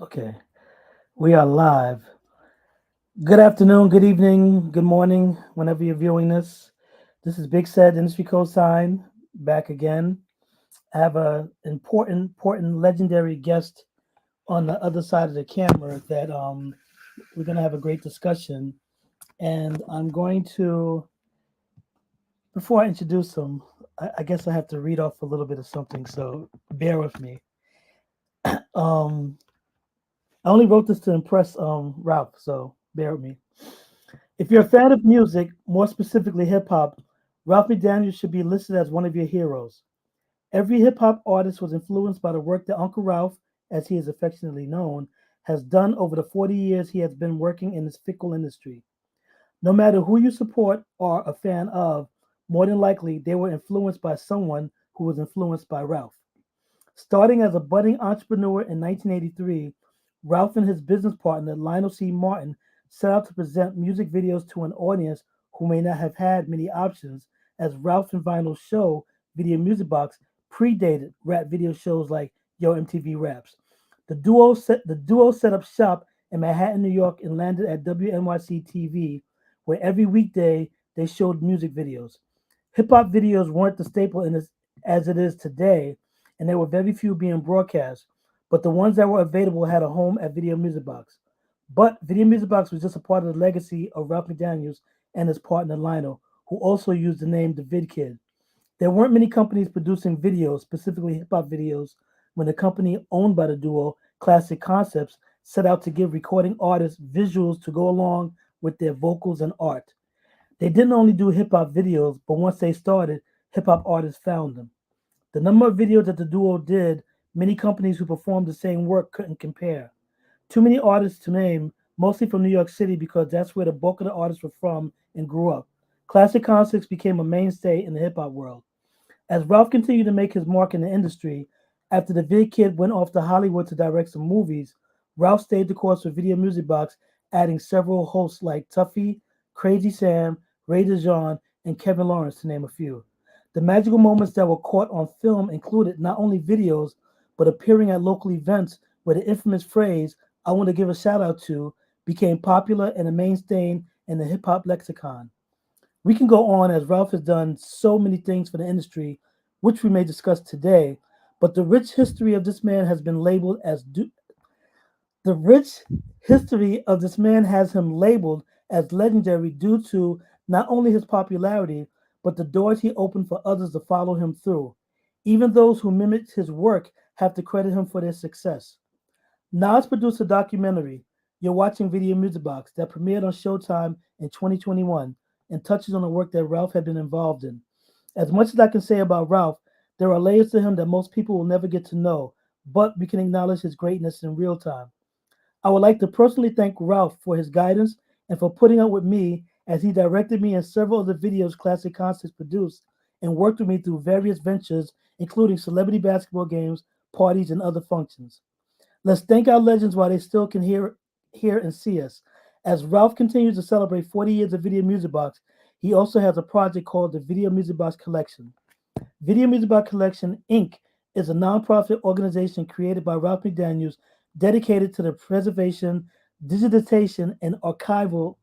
Okay, we are live. Good afternoon, good evening, good morning, whenever you're viewing this. This is Big Set Industry Cosign back again. I have a important, legendary guest on the other side of the camera that we're gonna have a great discussion. And I'm going to, before I introduce him, I guess I have to read off a little bit of something. So bear with me. Um, I only wrote this to impress Ralph, so bear with me. If you're a fan of music, more specifically hip hop, Ralph McDaniels should be listed as one of your heroes. Every hip hop artist was influenced by the work that Uncle Ralph, as he is affectionately known, has done over the 40 years he has been working in this fickle industry. No matter who you support or a fan of, more than likely they were influenced by someone who was influenced by Ralph. Starting as a budding entrepreneur in 1983, Ralph and his business partner, Lionel C. set out to present music videos to an audience who may not have had many options, as Ralph and Vinyl's show, Video Music Box, predated rap video shows like MTV Raps. The duo set up shop in Manhattan, New York, and landed at WNYC-TV, where every weekday they showed music videos. Hip hop videos weren't the staple in this, as it is today, and there were very few being broadcast, but the ones that were available had a home at Video Music Box. But Video Music Box was just a part of the legacy of Ralph McDaniels and his partner Lionel, who also used the name The Vid Kid. There weren't many companies producing videos, specifically hip hop videos, when the company owned by the duo, Classic Concepts, set out to give recording artists visuals to go along with their vocals and art. They didn't only do hip hop videos, but once they started, hip hop artists found them. The number of videos that the duo did, many companies who performed the same work couldn't compare. Too many artists to name, mostly from New York City because that's where the bulk of the artists were from and grew up. Classic Concepts became a mainstay in the hip hop world. As Ralph continued to make his mark in the industry, after the Vid Kid went off to Hollywood to direct some movies, Ralph stayed the course with Video Music Box, adding several hosts like Tuffy, Crazy Sam, Ray DeJean, and Kevin Lawrence, to name a few. The magical moments that were caught on film included not only videos, but appearing at local events where the infamous phrase, I want to give a shout out to, became popular and a mainstay in the hip hop lexicon. We can go on as Ralph has done so many things for the industry, which we may discuss today, but the rich history of this man has him labeled as legendary due to not only his popularity, but the doors he opened for others to follow him through. Even those who mimicked his work have to credit him for their success. Nas produced a documentary, You're Watching Video Music Box, that premiered on Showtime in 2021 and touches on the work that Ralph had been involved in. As much as I can say about Ralph, there are layers to him that most people will never get to know, but we can acknowledge his greatness in real time. I would like to personally thank Ralph for his guidance and for putting up with me as he directed me in several of the videos Classic Concepts produced and worked with me through various ventures, including celebrity basketball games, parties, and other functions. Let's thank our legends while they still can hear and see us. As Ralph continues to celebrate 40 years of Video Music Box, he also has a project called the Video Music Box Collection. Video Music Box Collection, Inc. is a nonprofit organization created by Ralph McDaniels dedicated to the preservation, digitization, and archival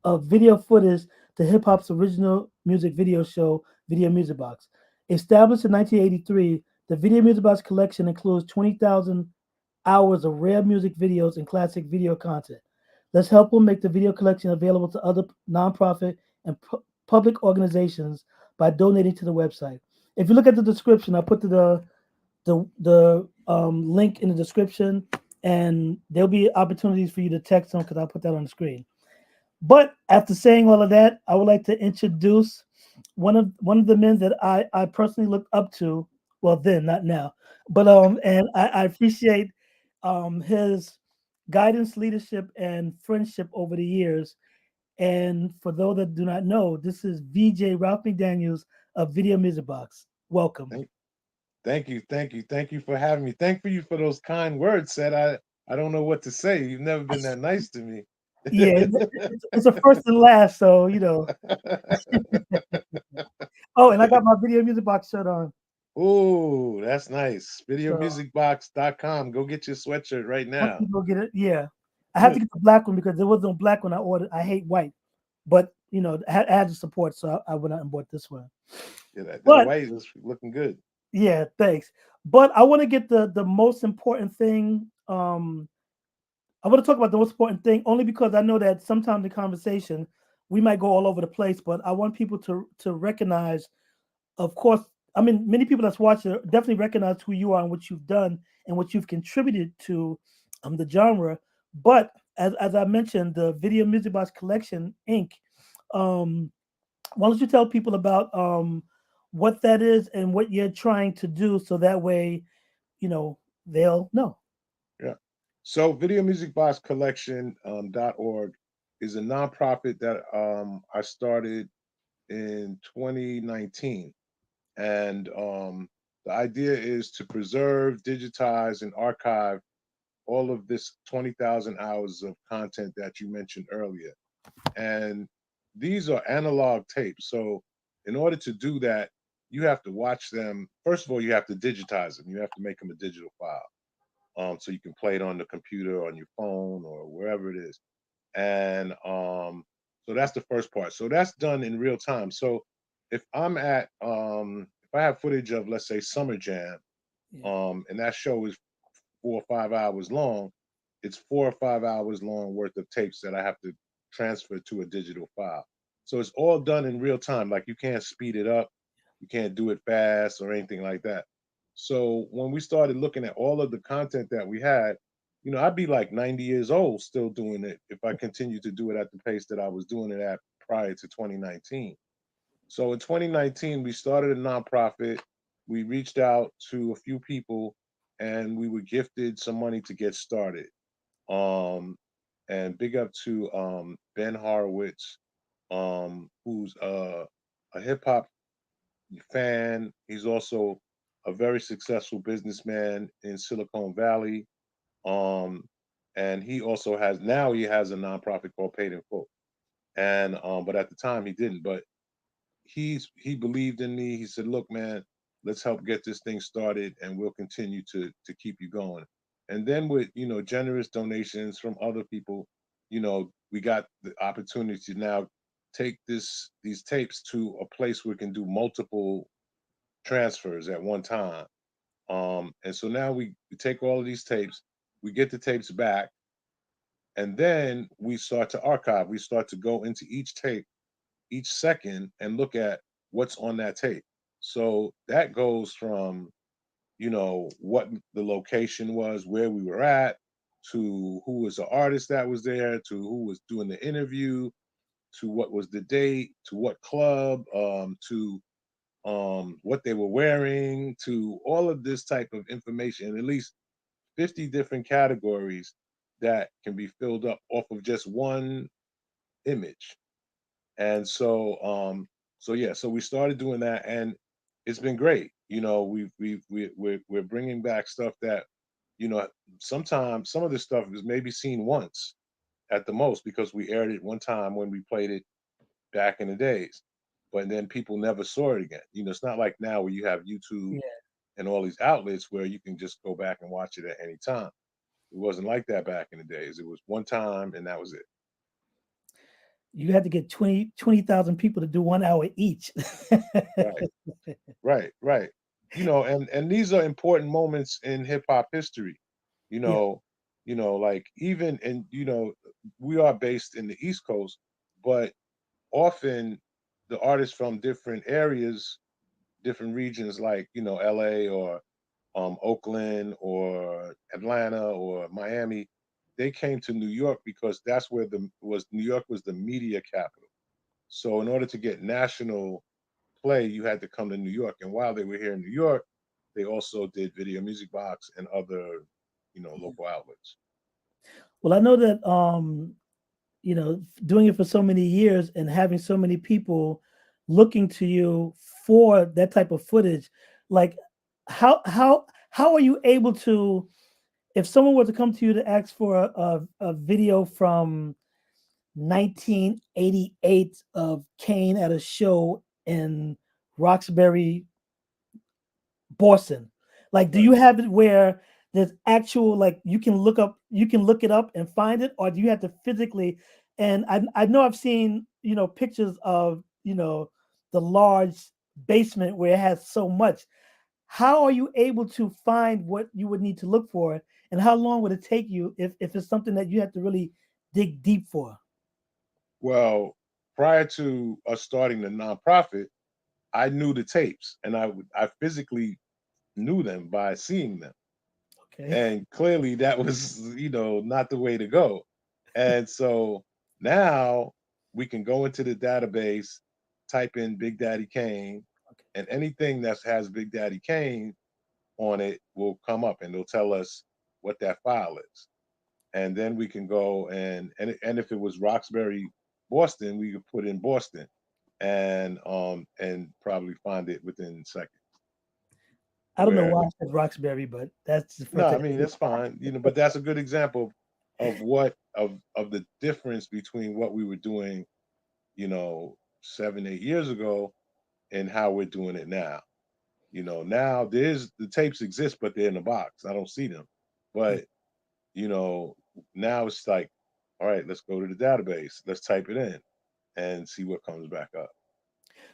of video footage to hip hop's original music video show, Video Music Box. Established in 1983, the Video Music Box collection includes 20,000 hours of rare music videos and classic video content. Let's help them make the video collection available to other nonprofit and public organizations by donating to the website. If you look at the description, I put the link in the description, and there'll be opportunities for you to text them because I'll put that on the screen. But after saying all of that, I would like to introduce one of the men that I personally look up to. Well, then, not now, but and I appreciate his guidance, leadership, and friendship over the years. And for those that do not know, this is VJ Ralph McDaniels of Video Music Box. Welcome. Thank, thank you for having me. Thank you for those kind words. Said I don't know what to say. You've never been that nice to me. Yeah, it's a first and last, so. Oh, and I got my Video Music Box shirt on. Oh, that's nice. So Videomusicbox.com. Go get your sweatshirt right once now. you go get it, yeah, I had to get the black one because there was no black one I ordered. I hate white, but I had to support, so I went out and bought this one. Yeah, that But white is looking good. yeah, thanks. But I want to get the most important thing. I want to talk about the most important thing only because I know that sometimes in conversation we might go all over the place, but I want people to recognize, of course, I mean, many people that's watching definitely recognize who you are and what you've done and what you've contributed to the genre. But as I mentioned, the Video Music Box Collection Inc. Um, why don't you tell people about what that is and what you're trying to do, so that way, they'll know. Yeah. So Video Music Box Collection .org is a nonprofit that I started in 2019. And the idea is to preserve, digitize, and archive all of this 20,000 hours of content that you mentioned earlier. And these are analog tapes. So, in order to do that, you have to watch them. First of all, you have to digitize them, you have to make them a digital file. So you can play it on the computer, on your phone, or wherever it is. And so that's the first part. So that's done in real time. So if I have footage of, let's say, Summer Jam, Yeah. and that show is 4 or 5 hours long, it's 4 or 5 hours long worth of tapes that I have to transfer to a digital file. So it's all done in real time. Like, you can't speed it up, you can't do it fast or anything like that. So when we started looking at all of the content that we had, I'd be like 90 years old still doing it if I continued to do it at the pace that I was doing it at prior to 2019. So in 2019, we started a nonprofit. We reached out to a few people, and we were gifted some money to get started. Um, and big up to Ben Horowitz, who's a hip hop fan. He's also a very successful businessman in Silicon Valley. Um, and he has a nonprofit called Paid in Full. And but at the time he didn't. But he believed in me. He said, "Look, man, let's help get this thing started, and we'll continue to keep you going." And then with generous donations from other people, we got the opportunity to now take these tapes to a place where we can do multiple transfers at one time. And so now we take all of these tapes, we get the tapes back, and then we start to archive. We start to go into each tape each second and look at what's on that tape. So that goes from, what the location was, where we were at, to who was the artist that was there, to who was doing the interview, to what was the date, to what club, to what they were wearing, to all of this type of information, at least 50 different categories that can be filled up off of just one image. And so yeah, so we started doing that, and it's been great. We're bringing back stuff that, you know, sometimes some of this stuff is maybe seen once at the most because we aired it one time when we played it back in the days, but then people never saw it again. It's not like now where you have YouTube Yeah. and all these outlets where you can just go back and watch it at any time. It wasn't like that back in the days. It was one time and that was it. You had to get 20,000 people to do 1 hour each. Right. Right, right. And these are important moments in hip hop history. You Yeah. know, like, even and we are based in the East Coast, but often the artists from different areas, different regions, like LA or Oakland or Atlanta or Miami, they came to New York because that's where the was New York was the media capital. So in order to get national play, you had to come to New York. And while they were here in New York, they also did Video Music Box and other, local outlets. Well, I know that doing it for so many years and having so many people looking to you for that type of footage, like how are you able to, if someone were to come to you to ask for a video from 1988 of Kane at a show in Roxbury, Boston. Like, do Right. you have it where there's actual, like, you can look it up and find it, or do you have to physically? And I know I've seen, pictures of, the large basement where it has so much. How are you able to find what you would need to look for, and how long would it take you if it's something that you have to really dig deep for? Well, prior to us starting the nonprofit, I knew the tapes, and I physically knew them by seeing them, Okay. and clearly that was not the way to go. And so now we can go into the database, type in Big Daddy Kane, Okay. and anything that has Big Daddy Kane on it will come up, and they'll tell us what that file is. And then we can go and if it was Roxbury, Boston, we could put in Boston and probably find it within seconds. I don't know Where why I said Roxbury, but that's the no, first I thing. mean that's fine, but that's a good example of what of the difference between what we were doing, 7, 8 years ago and how we're doing it now. Now there's the tapes exist, but they're in a box. I don't see them. Yeah. But you know, now it's like, all right, let's go to the database. Let's type it in and see what comes back up.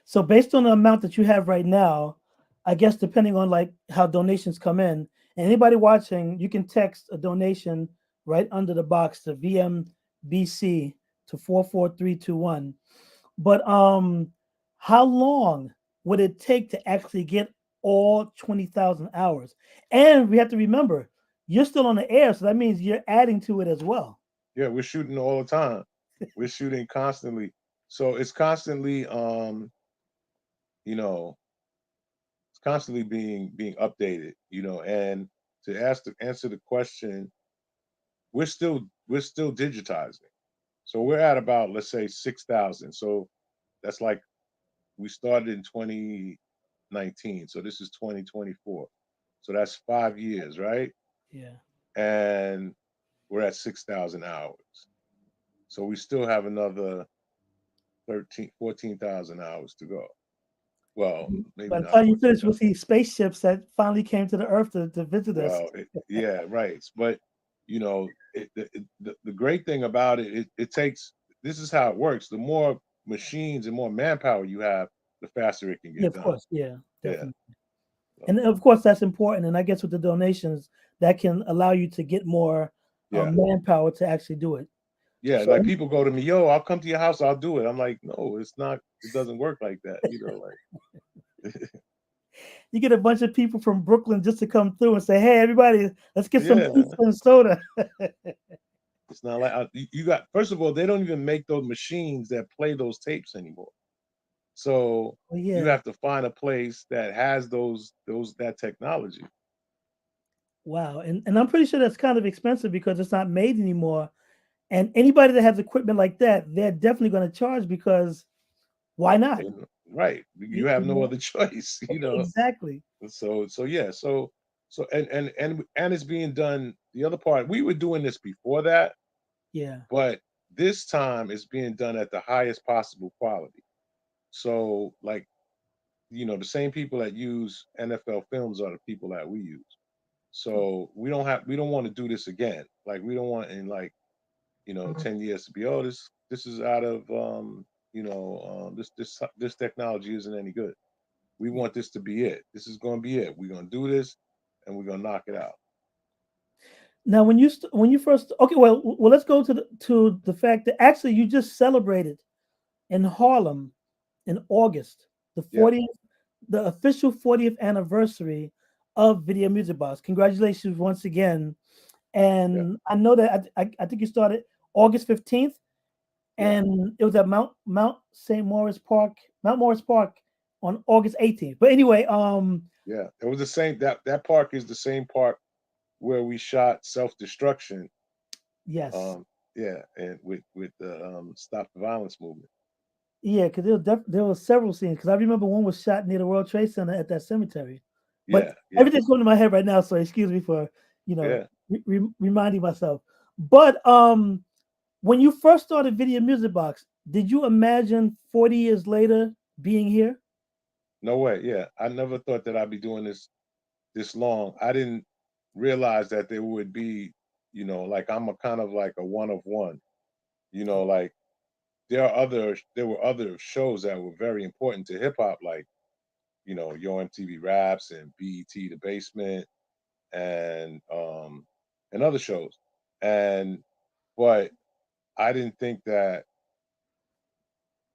So based on the amount that you have right now, I guess depending on like how donations come in, and anybody watching, you can text a donation right under the box to VMBC to 44321. But how long would it take to actually get all 20,000 hours? And we have to remember, you're still on the air, so that means you're adding to it as well. Yeah, we're shooting all the time. We're shooting constantly. So it's constantly you know, it's constantly being updated, and to answer the question, we're still digitizing. So we're at about, let's say, 6,000. So that's like we started in 2019. So this is 2024. So that's 5 years, right? Yeah. And we're at 6,000 hours. So we still have another 14,000 hours to go. Well, maybe By the not time you finish with 14,000. these spaceships that finally came to the Earth to visit us. Well, yeah, right. But the great thing about it takes. This is how it works. The more machines and more manpower you have, the faster it can Yeah, get of done. course. Yeah, Yeah. definitely. So, And of course, that's important. And I guess with the donations, that can allow you to get more yeah. manpower to actually do it. Yeah. So Like people go to me, yo, I'll come to your house, I'll do it. I'm like, no, it's not. It doesn't work like that. Like, you get a bunch of people from Brooklyn just to come through and say, "Hey, everybody, let's get some yeah. pizza and soda." It's not like you got. First of all, they don't even make those machines that play those tapes anymore. So Well, you yeah. have to find a place that has those that technology. Wow. And I'm pretty sure that's kind of expensive because it's not made anymore. And anybody that has equipment like that, they're definitely going to charge because why not? Right. You, You have you no know, other choice, exactly. So yeah, so and it's being done. The other part, we were doing this before that, Yeah. but this time it's being done at the highest possible quality. So like, the same people that use NFL films are the people that we use. So we don't want to do this again. Like we don't want in like, 10 years to be, oh, this is out of this technology isn't any good. We Yeah. want this to be it. This is going to be it. We're going to do this, and we're going to knock it out. Now, when you first okay, well, let's go to the fact that actually you just celebrated in Harlem in August the Yeah, 40th, the official 40th anniversary of Video Music Box. Congratulations once again. yeah, And I know that I think you started August 15th, yeah, and it was at Mount St. Morris Park, Mount Morris Park on August 18th. But anyway, yeah. It was the same. That park is the same park where we shot Self Destruction. yes, Yeah, and with the Stop the Violence movement. yeah, because there was several scenes. Because I remember one was shot near the World Trade Center at that cemetery. But Yeah, yeah, everything's going to my head right now, so excuse me for you know yeah. reminding myself. But when you first started Video Music Box, did you imagine 40 years later being here? No way. Yeah, I never thought that I'd be doing this this long, I didn't realize that there would be, like I'm a kind of like a one of one. Like there were other shows that were very important to hip hop, like Yo MTV Raps and BET The Basement and other shows. And but I didn't think that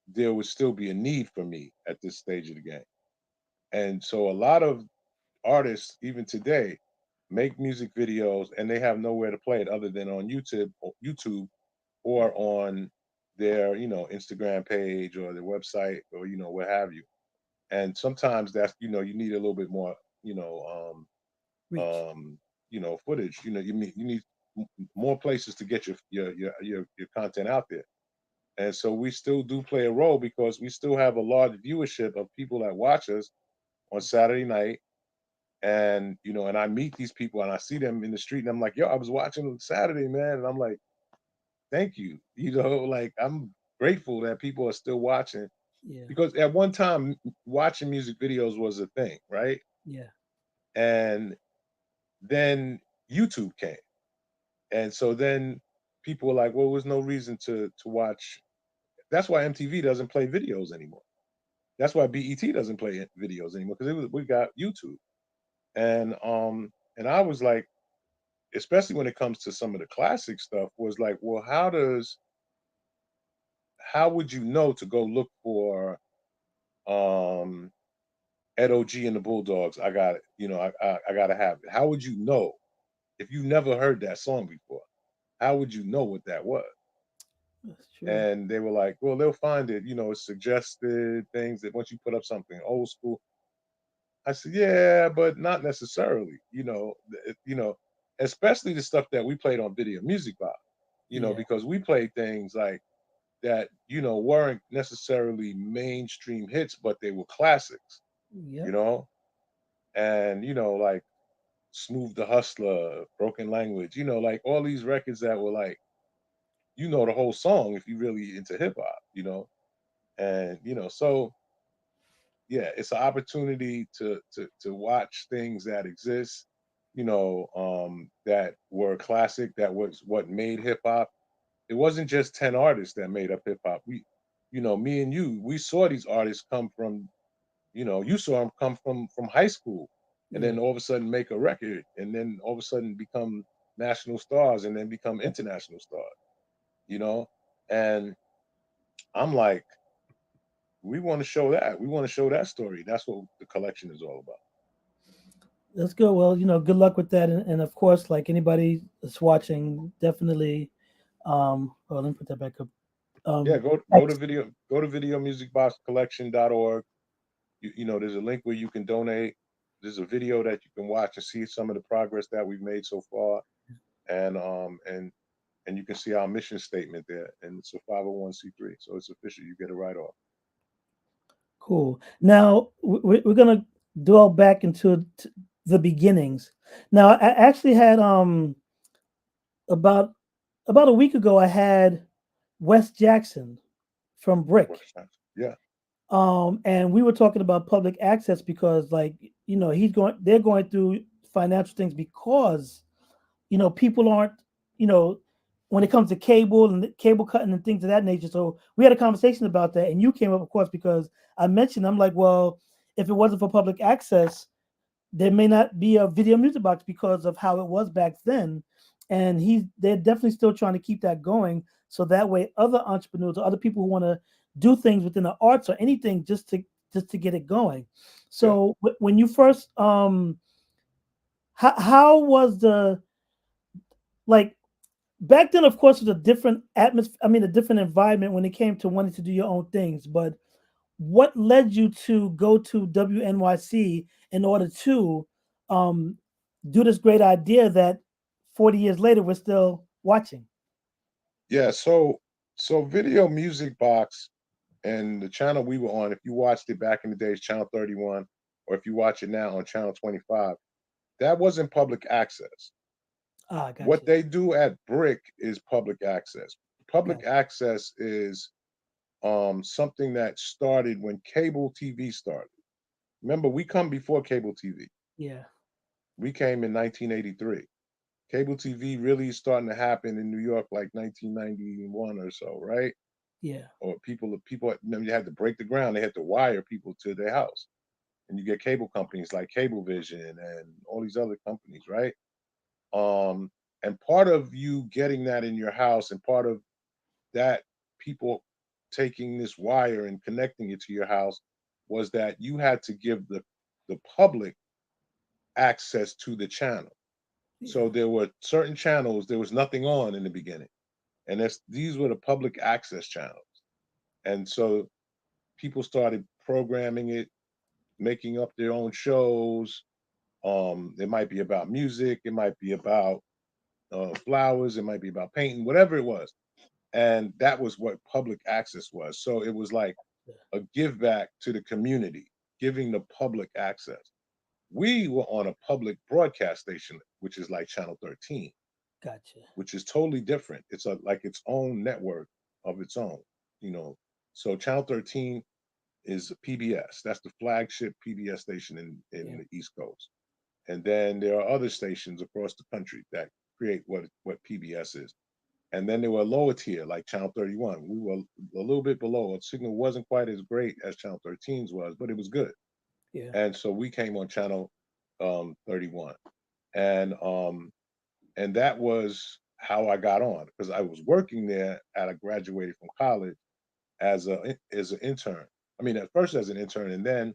there would still be a need for me at this stage of the game. And so a lot of artists, even today, make music videos and they have nowhere to play it other than on YouTube or on their, Instagram page or their website or, what have you. And sometimes that's, you need a little bit more, you know, Reach. footage. You need more places to get your content out there. And so we still do play a role because we still have a large viewership of people that watch us on Saturday night. And and I meet these people and I see them in the street and I'm like, yo, I was watching on Saturday, man. And I'm like, thank you. Like I'm grateful that people are still watching Yeah. because at one time watching music videos was a thing, right? Yeah. And then YouTube came. And so then people were like, well, there's no reason to watch. That's why MTV doesn't play videos anymore. That's why BET doesn't play videos anymore because we got YouTube. And I was like, especially when it comes to some of the classic stuff, was like, well, how would you know to go look for um Ed OG and the Bulldogs? I got it. I gotta have it. How would you know if you never heard that song before? How would you know what that was? That's true. And they were like, well, they'll find it. It's suggested things that once you put up something old school. I said, yeah, but not necessarily. Especially the stuff that we played on Video Music Box. Yeah. Because we played things like that. Weren't necessarily mainstream hits, but they were classics. You Yep. know, and like Smooth the Hustler, Broken Language. Like all these records that were like, the whole song if you really into hip hop. And so yeah, it's an opportunity to watch things that exist, that were classic, that was what made hip hop. It wasn't just 10 artists that made up hip hop. Me and you, we saw these artists come from, you saw them come from high school, and Yeah. then all of a sudden make a record, and then all of a sudden become national stars, and then become international stars. You know, and I'm like, we want to show that. We want to show that story. That's what the collection is all about. That's good. Well, good luck with that, and of course, like anybody that's watching, definitely. Well, let me put that back up. Yeah, Um, go to videomusicboxcollection.org. There's a link where you can donate. There's a video that you can watch and see some of the progress that we've made so far, and you can see our mission statement there. And it's a 501(c)(3), so it's official. You get a write off. cool. Now we're gonna dwell back into the beginnings. Now I actually had about a week ago I had Wes Jackson from Brick. Yeah, And we were talking about public access because like they're going through financial things because people aren't, you know, when it comes to cable and cable cutting and things of that nature. So we had a conversation about that, and you came up, of course, because I mentioned, I'm like, well, if it wasn't for public access, there may not be a video music box because of how it was back then. And they're definitely still trying to keep that going. So that way other entrepreneurs or other people who want to do things within the arts or anything just to get it going. yeah, So when you first how was the like back then, of course, it was a different atmosphere. I mean, a different environment when it came to wanting to do your own things. But what led you to go to WNYC in order to um, do this great idea that 40 years later we're still watching? yeah. So Video Music Box and the channel we were on, if you watched it back in the days, Channel 31, or if you watch it now on Channel 25, that wasn't public access. Ah, What gotcha, they do at Brick is public access. Public gotcha. access is something that started when cable TV started. Remember, we come before cable TV. Yeah, We came in 1983. Cable TV really starting to happen in New York like 1991 or so, right? Yeah. Or people remember you had to break the ground. They had to wire people to their house, and you get cable companies like Cablevision and all these other companies, right? Um, and part of you getting that in your house, and part of that people taking this wire and connecting it to your house was that you had to give the public access to the channel. So Yeah. there were certain channels there was nothing on in the beginning, and these were the public access channels. And so people started programming it, making up their own shows. It might be about music, it might be about flowers, it might be about painting, whatever it was. And that was what public access was. So it was like a give back to the community, giving the public access. We were on a public broadcast station, which is like Channel 13, Gotcha. which is totally different. It's like its own network of its own, you know. So Channel 13 is PBS. That's the flagship PBS station in Yeah. the East Coast. And then there are other stations across the country that create what PBS is. And then there were lower tier like Channel 31. We were a little bit below. Our signal wasn't quite as great as Channel 13's was, but it was good. Yeah. And so we came on Channel 31. And and that was how I got on because I was working there at I graduated from college as an intern. I mean, at first as an intern, and then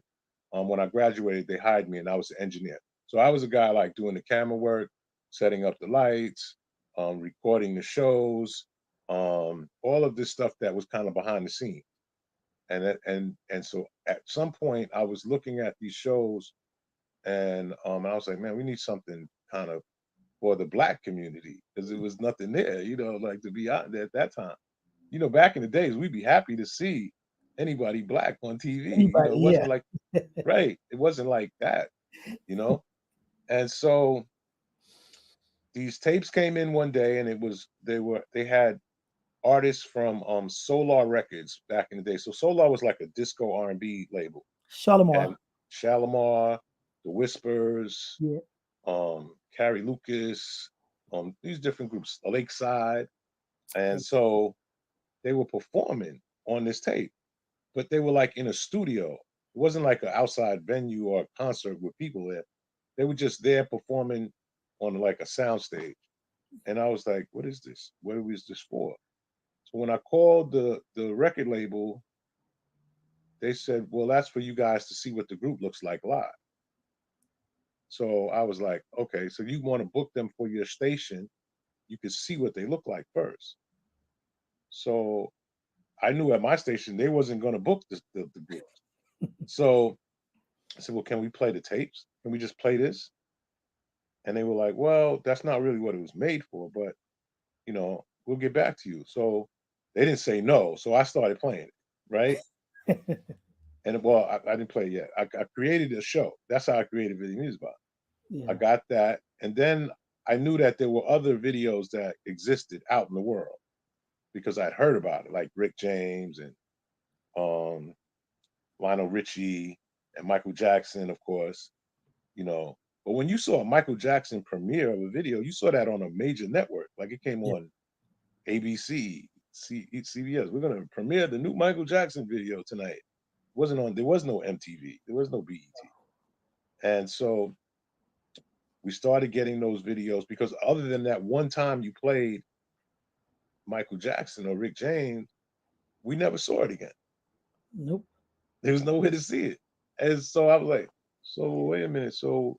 when I graduated, they hired me, and I was an engineer. So I was a guy like doing the camera work, setting up the lights, recording the shows, all of this stuff that was kind of behind the scenes. And so at some point, I was looking at these shows, and I was like, man, we need something kind of for the black community because there was nothing there, like to be out there at that time. Back in the days, we'd be happy to see anybody black on TV. It Anybody? wasn't Yeah. like right. It wasn't like that, you know. And so these tapes came in one day, and they had artists from Solar Records back in the day. So Solar was like a disco R&B label, and Shalimar. Shalimar, The Whispers, Yeah. Carrie Lucas, these different groups, Lakeside, and Okay. so they were performing on this tape, but they were like in a studio. It wasn't like an outside venue or a concert with people there. They were just there performing on like a sound stage. And I was like, what is this? What is this for? So when I called the record label, they said, well, that's for you guys to see what the group looks like live. So I was like, okay, so you want to book them for your station, you could see what they look like first. So I knew at my station they wasn't going to book the group. So I said, well, can we play the tapes? Can we just play this? And they were like, well, that's not really what it was made for, but we'll get back to you. So they didn't say no. So I started playing it, right? And well, I didn't play it yet. I created a show. That's how I created Video Music Box. I Yeah. got that. And then I knew that there were other videos that existed out in the world because I'd heard about it, like Rick James and um, Lionel Richie and Michael Jackson, of course, you know. But when you saw a Michael Jackson premiere of a video, you saw that on a major network. Like it came Yeah. on ABC, CBS. We're gonna premiere the new Michael Jackson video tonight. Wasn't on. There was no MTV. There was no BET. And so we started getting those videos because other than that one time you played Michael Jackson or Rick James, we never saw it again. Nope. There was nowhere to see it. And so I was like, so wait a minute. So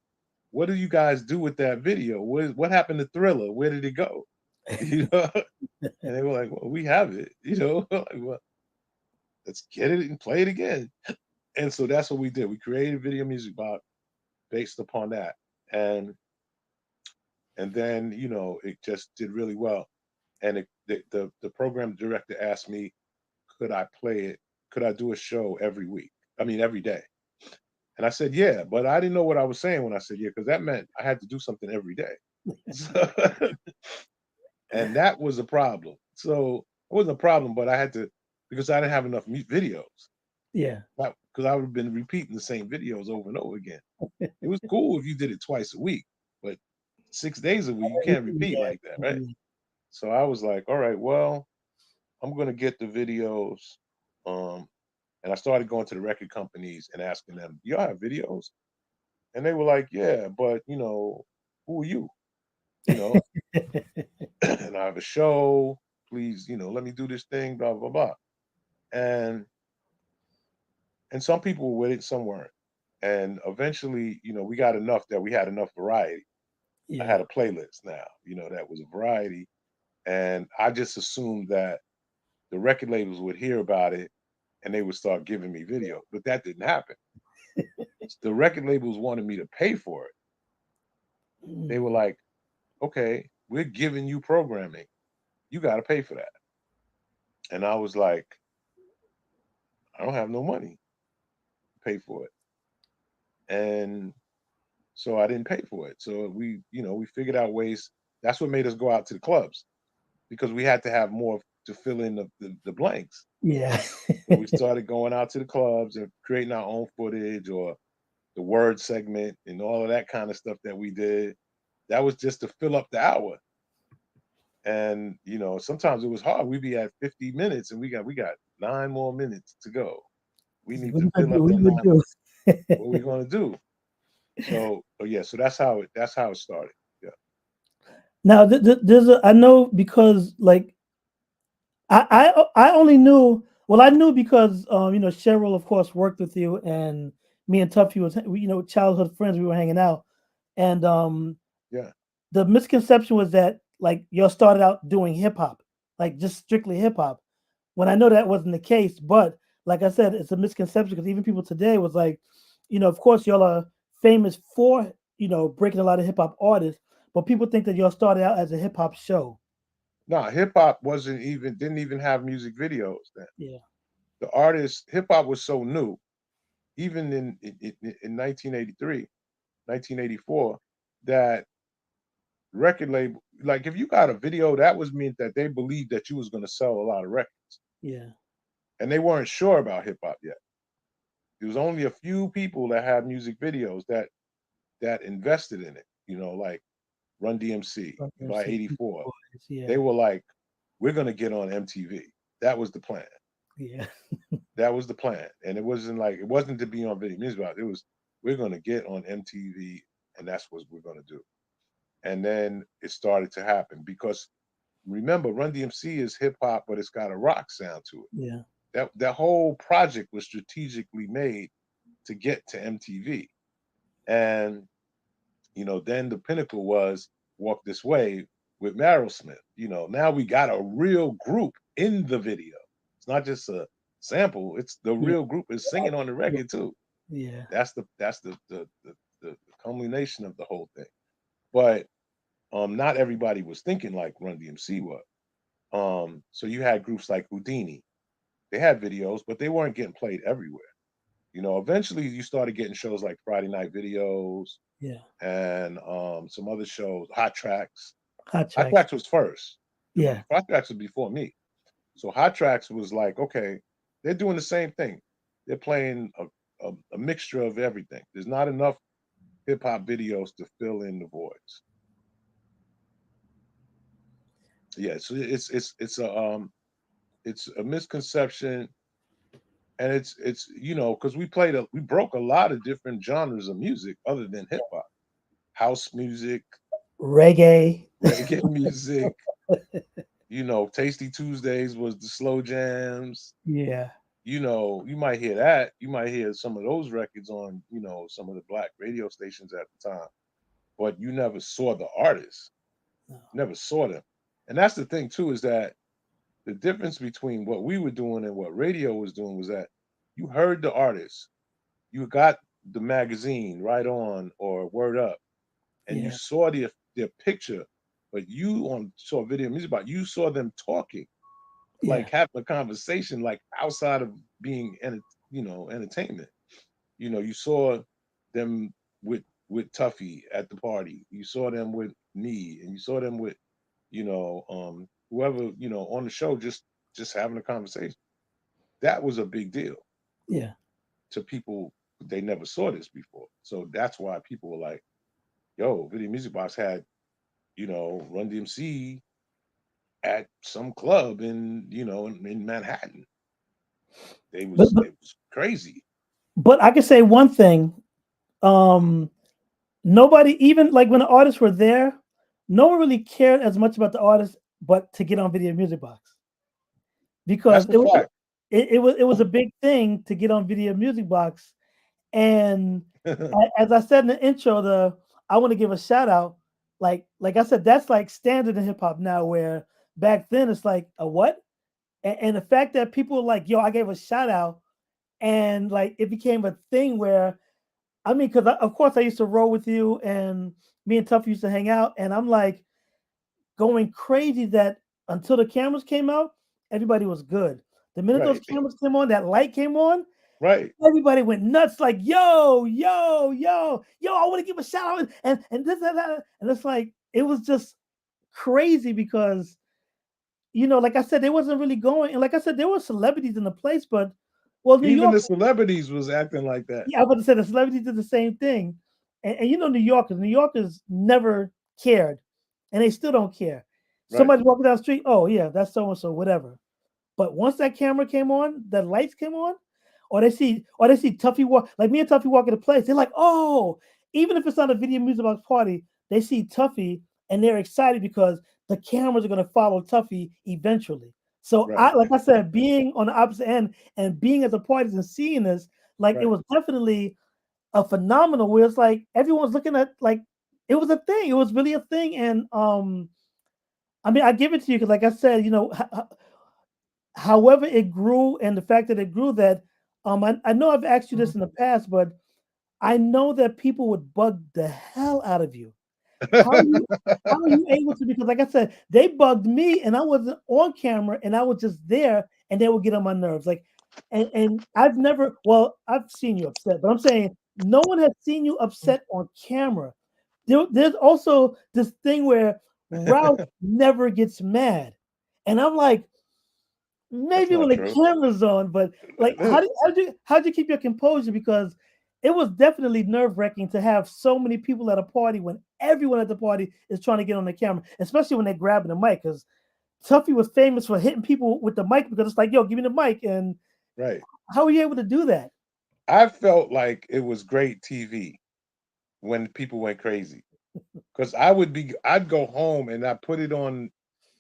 what do you guys do with that video? What happened to Thriller? Where did it go? You know? And they were like, well, we have it, like, well, let's get it and play it again. And so that's what we did. We created Video Music Box based upon that. And then, it just did really well. And the program director asked me, could I play it? Could I do a show every week? I mean, every day. And I said, yeah, but I didn't know what I was saying when I said, yeah, because that meant I had to do something every day. So, and that was a problem. So it wasn't a problem, but I had to, because I didn't have enough videos. Yeah. Because I would have been repeating the same videos over and over again. It was cool if you did it twice a week, 6 days a week. You can't repeat Yeah. like that, right? So I was like, all right, well, I'm gonna get the videos. Um, and I started going to the record companies and asking them, y'all have videos? And they were like, yeah, but who are you? You know, and I have a show. Please, let me do this thing, blah, blah, blah. And some people were with it, some weren't. And eventually, we got enough that we had enough variety. I Yeah. had a playlist now, that was a variety. And I just assumed that the record labels would hear about it and they would start giving me video. But that didn't happen. The record labels wanted me to pay for it. They were Mm. like, okay, we're giving you programming. You got to pay for that. And I was like, I don't have no money to pay for it. And so I didn't pay for it. So we figured out ways. That's what made us go out to the clubs because we had to have more to fill in the blanks. Yeah. So we started going out to the clubs and creating our own footage or the word segment and all of that kind of stuff that we did. That was just to fill up the hour. And sometimes it was hard. We'd be at 50 minutes and we got 9 more minutes to go. We need What to you gonna fill do? up What that you nine. gonna What are we gonna do? So that's how it started. Yeah. now, there's I know because like I only knew well I knew because Cheryl of course worked with you and me and Tuffy was childhood friends, we were hanging out and Yeah. the misconception was that like y'all started out doing hip hop, like just strictly hip hop, when I know that wasn't the case. But like I said, it's a misconception because even people today was like, of course y'all are famous for breaking a lot of hip hop artists, but people think that y'all started out as a hip hop show. No, hip hop didn't even have music videos then. Yeah, The artist hip hop was so new, even in 1983, 1984, that record label like if you got a video, that was meant that they believed that you was gonna sell a lot of records. yeah, And they weren't sure about hip hop yet. There was only a few people that had music videos that invested in it, like Run DMC by MC, 84. Boys, They yeah, were like, we're gonna get on MTV. That was the plan. yeah, That was the plan. And it wasn't to be on Video Music Box. It was we're gonna get on MTV and that's what we're gonna do. And then it started to happen because remember, Run DMC is hip hop, but it's got a rock sound to it. yeah, That whole project was strategically made to get to MTV. And then the pinnacle was Walk This Way with Smith. Now we got a real group in the video. It's not just a sample, it's the yeah, real group is singing on the record too. yeah, That's the culmination of the whole thing. But not everybody was thinking like Run DMC was. So you had groups like Houdini. They had videos, but they weren't getting played everywhere. Eventually you started getting shows like Friday Night Videos yeah. and some other shows, Hot Tracks. Hot Hot tracks. Tracks was first. Yeah, Hot Tracks was before me. So Hot Tracks was like, okay, they're doing the same thing. They're playing a mixture of everything. There's not enough hip hop videos to fill in the voids. Yeah, so it's a misconception, and it's because we broke a lot of different genres of music other than hip hop, house music, reggae. reggae music. Tasty Tuesdays was the slow jams. Yeah, You might hear that. You might hear some of those records on, some of the black radio stations at the time, but you never saw the artists, no, never saw them. And that's the thing too, is that the difference between what we were doing and what radio was doing was that you heard the artists, you got the magazine right on or word up, and you yeah, saw their picture, but you on saw video music about you saw them talking, yeah, like having a conversation, like outside of being entertainment. You saw them with Tuffy at the party. You saw them with me, and you saw them with whoever on the show, just having a conversation. That was a big deal yeah, to people. They never saw this before, so that's why people were like, "Yo, Video Music Box had." Run DMC at some club in Manhattan. They But, was but it was crazy. but I can say one thing. Um, Nobody, even like when the artists were there, no one really cared as much about the artist, but to get on Video Music Box because That's the fact. it was a big thing to get on Video Music Box. And as I said in the intro, I want to give a shout out. Like I said, that's like standard in hip hop now. Where back then it's like a what, and the fact that people were like, yo, I gave a shout out, and like it became a thing where I mean, because of course I used to roll with you, and me and Tuff used to hang out, and I'm like going crazy that until the cameras came out, everybody was good. The minute those Right. cameras came on, that light came on, Right. everybody went nuts, like yo, yo, yo, yo. I want to give a shout out, and this and that, and it's like it was just crazy because like I said, they wasn't really going, and like I said, there were celebrities in the place, but well, New Even York. the celebrities was acting like that. Yeah, I was about to say the celebrities did the same thing, and New Yorkers never cared, and they still don't care. Right. Somebody walking down the street, oh yeah, that's so and so, whatever. But once that camera came on, the lights came on, or they see Tuffy walk, like me and Tuffy walk in the place, they're like, oh, even if it's not a Video Music Box party, they see Tuffy and they're excited because the cameras are gonna follow Tuffy eventually. So Right. like I said, being on the opposite end and being at the parties and seeing this, like it Right. was definitely a phenomenal where it's like everyone's looking at like it was a thing. It was really a thing. And I mean, I give it to you because, like I said, however it grew and the fact that it grew that I know I've asked you this in the past, but I know that people would bug the hell out of you. How you how are you able to? Because like I said, they bugged me and I wasn't on camera and I was just there and they would get on my nerves. Like and I've never well, I've seen you upset, but I'm saying no one has seen you upset on camera. There's also this thing where Ralph never gets mad. And I'm like, That's maybe when not the true. camera's on, but like, how'd you keep your composure? Because it was definitely nerve wracking to have so many people at a party when everyone at the party is trying to get on the camera, especially when they're grabbing the mic. Because Tuffy was famous for hitting people with the mic because it's like, yo, give me the mic. And Right. how are you able to do that? I felt like it was great TV when people went crazy because I'd go home and I put it on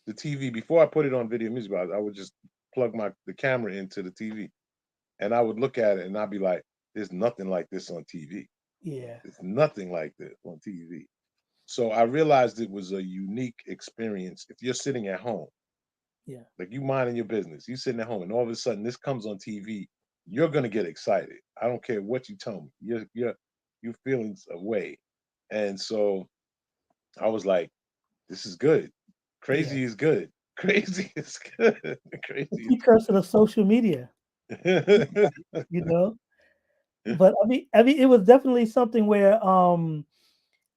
the TV before I put it on Video Music Box. I would just plug the camera into the TV and I would look at it and I'd be like, "There's nothing like this on TV. Yeah, There's nothing like this on TV." So I realized it was a unique experience. If you're sitting at home, yeah, like you minding your business, you sitting at home, and all of a sudden this comes on TV, you're gonna get excited. I don't care what you tell me. You're feeling away, and so I was like, "This is good. yeah. Crazy is good. Crazy is good. The Crazy precursor of social media, is you know. good." But I mean, it was definitely something where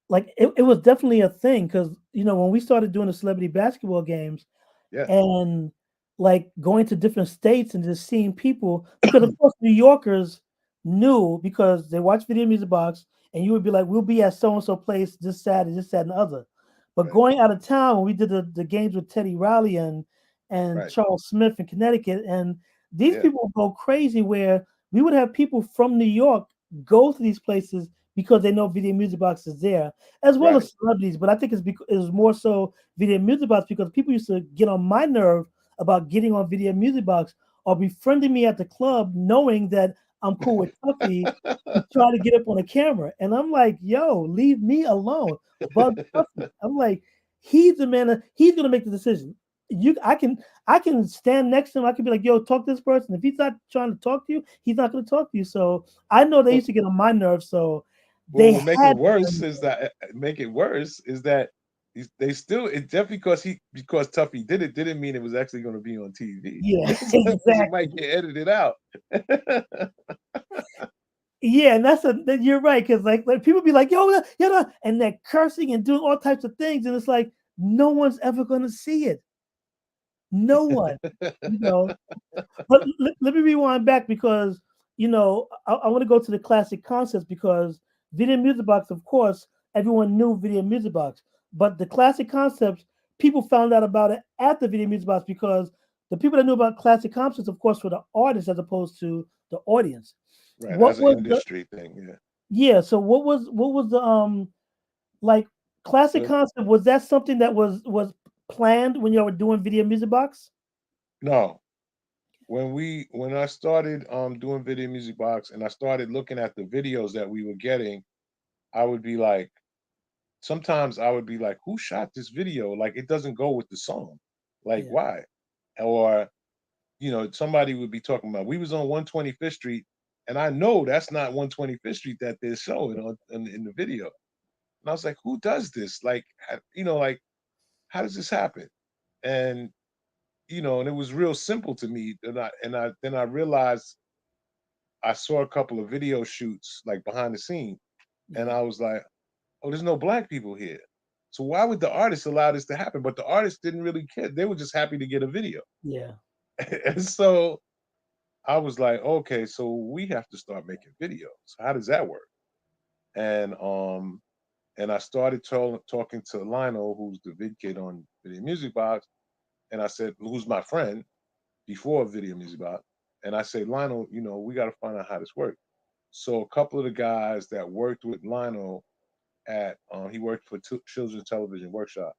like it was definitely a thing because when we started doing the celebrity basketball games Yeah. and like going to different states and just seeing people because of course New Yorkers knew because they watched Video Music Box and you would be like, we'll be at so and so place this Saturday, this, that, and the other. But Right. going out of town when we did the games with Teddy Riley and Right. Charles Smith in Connecticut, and these Yeah. people would go crazy where we would have people from New York go to these places because they know Video Music Box is there, as well Right. as celebrities. But I think it's more so Video Music Box because people used to get on my nerve about getting on Video Music Box or befriending me at the club, knowing that I'm cool with Tuffy to try to get up on a camera. And I'm like, yo, leave me alone. Bug Tuffy. I'm like, he's the man. He's gonna make the decision. I can stand next to him. I can be like, yo, talk to this person. If he's not trying to talk to you, he's not gonna talk to you. So I know they Well, used to get on my nerves. So well, they what make it had to worse bring is that they still it just because Tuffy did it didn't mean it was actually going to be on TV. yeah, Sometimes it might exactly. get edited out. Yeah, and you're right because like people be like, yo, and they're cursing and doing all types of things, and it's like no one's ever gonna see it. No one, you know. But let me rewind back because I want to go to the classic concepts because Video Music Box, of course, everyone knew Video Music Box. But the classic concepts, people found out about it at the Video Music Box because the people that knew about classic concepts, of course, were the artists as opposed to the audience. Right, What as an was the industry thing, yeah. yeah? So what was the like classic The concept? Was that something that was planned when y'all were doing Video Music Box? no, when I started doing Video Music Box and I started looking at the videos that we were getting, I would be like, sometimes I would be like, who shot this video? Like it doesn't go with the song. Like Yeah, why? Or somebody would be talking about we was on 125th Street, and I know that's not 125th Street that they're showing on in the video. And I was like, who does this? Like, like how does this happen? And and it was real simple to me. And I then I realized I saw a couple of video shoots like behind the scene, and yeah, I was like, oh, there's no black people here. So why would the artist allow this to happen? But the artist didn't really care. They were just happy to get a video. yeah, And so I was like, okay, so we have to start making videos. How does that work? And I started talking to Lionel, who's the vid kid on Video Music Box, and I said, who's my friend before Video Music Box, and I say, Lionel, we got to find out how this works. So a couple of the guys that worked with Lionel at he worked for Children's Television Workshop.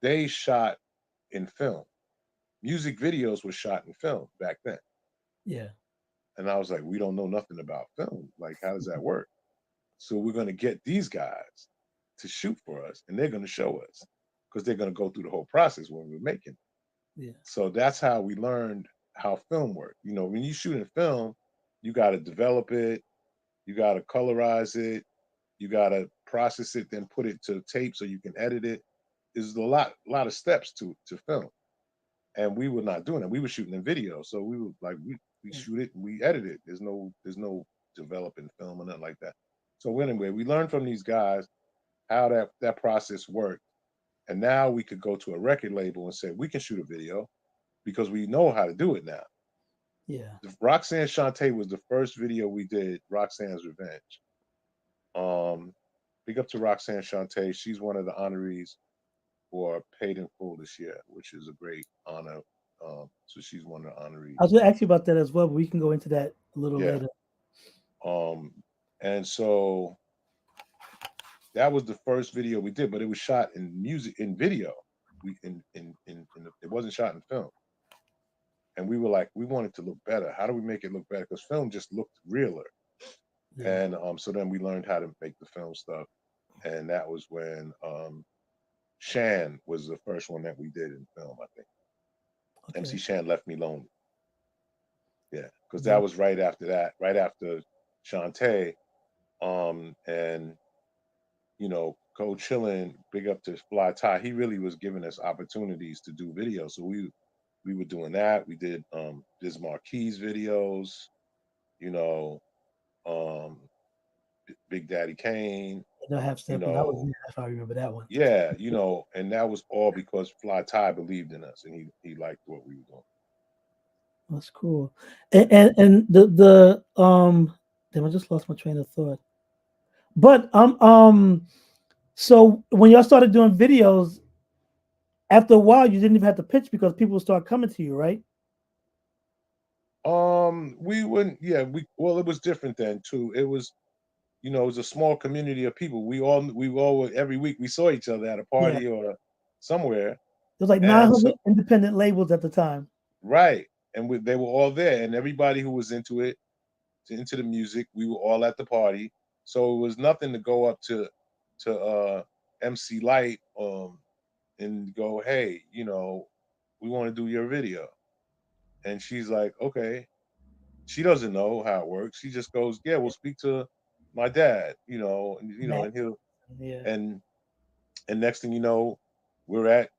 They shot in film. Music videos were shot in film back then. yeah, And I was like, we don't know nothing about film. Like, how does that work? So we're going to get these guys to shoot for us, and they're going to show us because they're going to go through the whole process when we're making. yeah, So that's how we learned how film worked. When you shoot in film, you got to develop it, you got to colorize it, you got to process it, then put it to tape so you can edit it. There's a lot of steps to film, and we were not doing it. We were shooting in video, so we were like we yeah, shoot it and we edit it. There's no developing film or nothing like that. So anyway, we learned from these guys how that process worked, and now we could go to a record label and say we can shoot a video because we know how to do it now. yeah. Roxanne Shante was the first video we did. Roxanne's Revenge. Um, Big up to Roxanne Shante. She's one of the honorees for Paid in Full this year, which is a great honor. So she's one of the I was honorees. going to ask you about that as well, but we can go into that a little Yeah. later. Um, and so that was the first video we did, but it was shot in music in video. We it wasn't shot in film. And we were like, we want it to look better. How do we make it look better? Because film just looked realer. Yeah. And so then we learned how to make the film stuff. And that was when Shan was the first one that we did in film, I think. MC Okay. Shan Left Me Lonely. Yeah. Because that Dope. was right after that, right after Shantae. And Coach Chillin, big up to Fly Tie. He really was giving us opportunities to do videos. So we were doing that. We did Biz Marquis videos, you know, um Big Daddy Kane, And I have you stepping. I was know, there if I remember that one. yeah, and that was all because Fly Tie believed in us and he liked what we were doing. That's cool. And the damn, I just lost my train of thought. But so when y'all started doing videos, after a while you didn't even have to pitch because people would start coming to you, right? We wouldn't, yeah, well, it was different then too. It was a small community of people. We all every week we saw each other at a Yeah. party or somewhere, There was like and so 900 independent labels at the time. right, and they were all there, and everybody who was into the music, we were all at the party. So it was nothing to go up to MC Light and go, hey, we want to do your video, and she's like, okay. She doesn't know how it works. She just goes, yeah, we'll speak to my dad, Matt. and he'll Yeah. and and next thing you know, we're at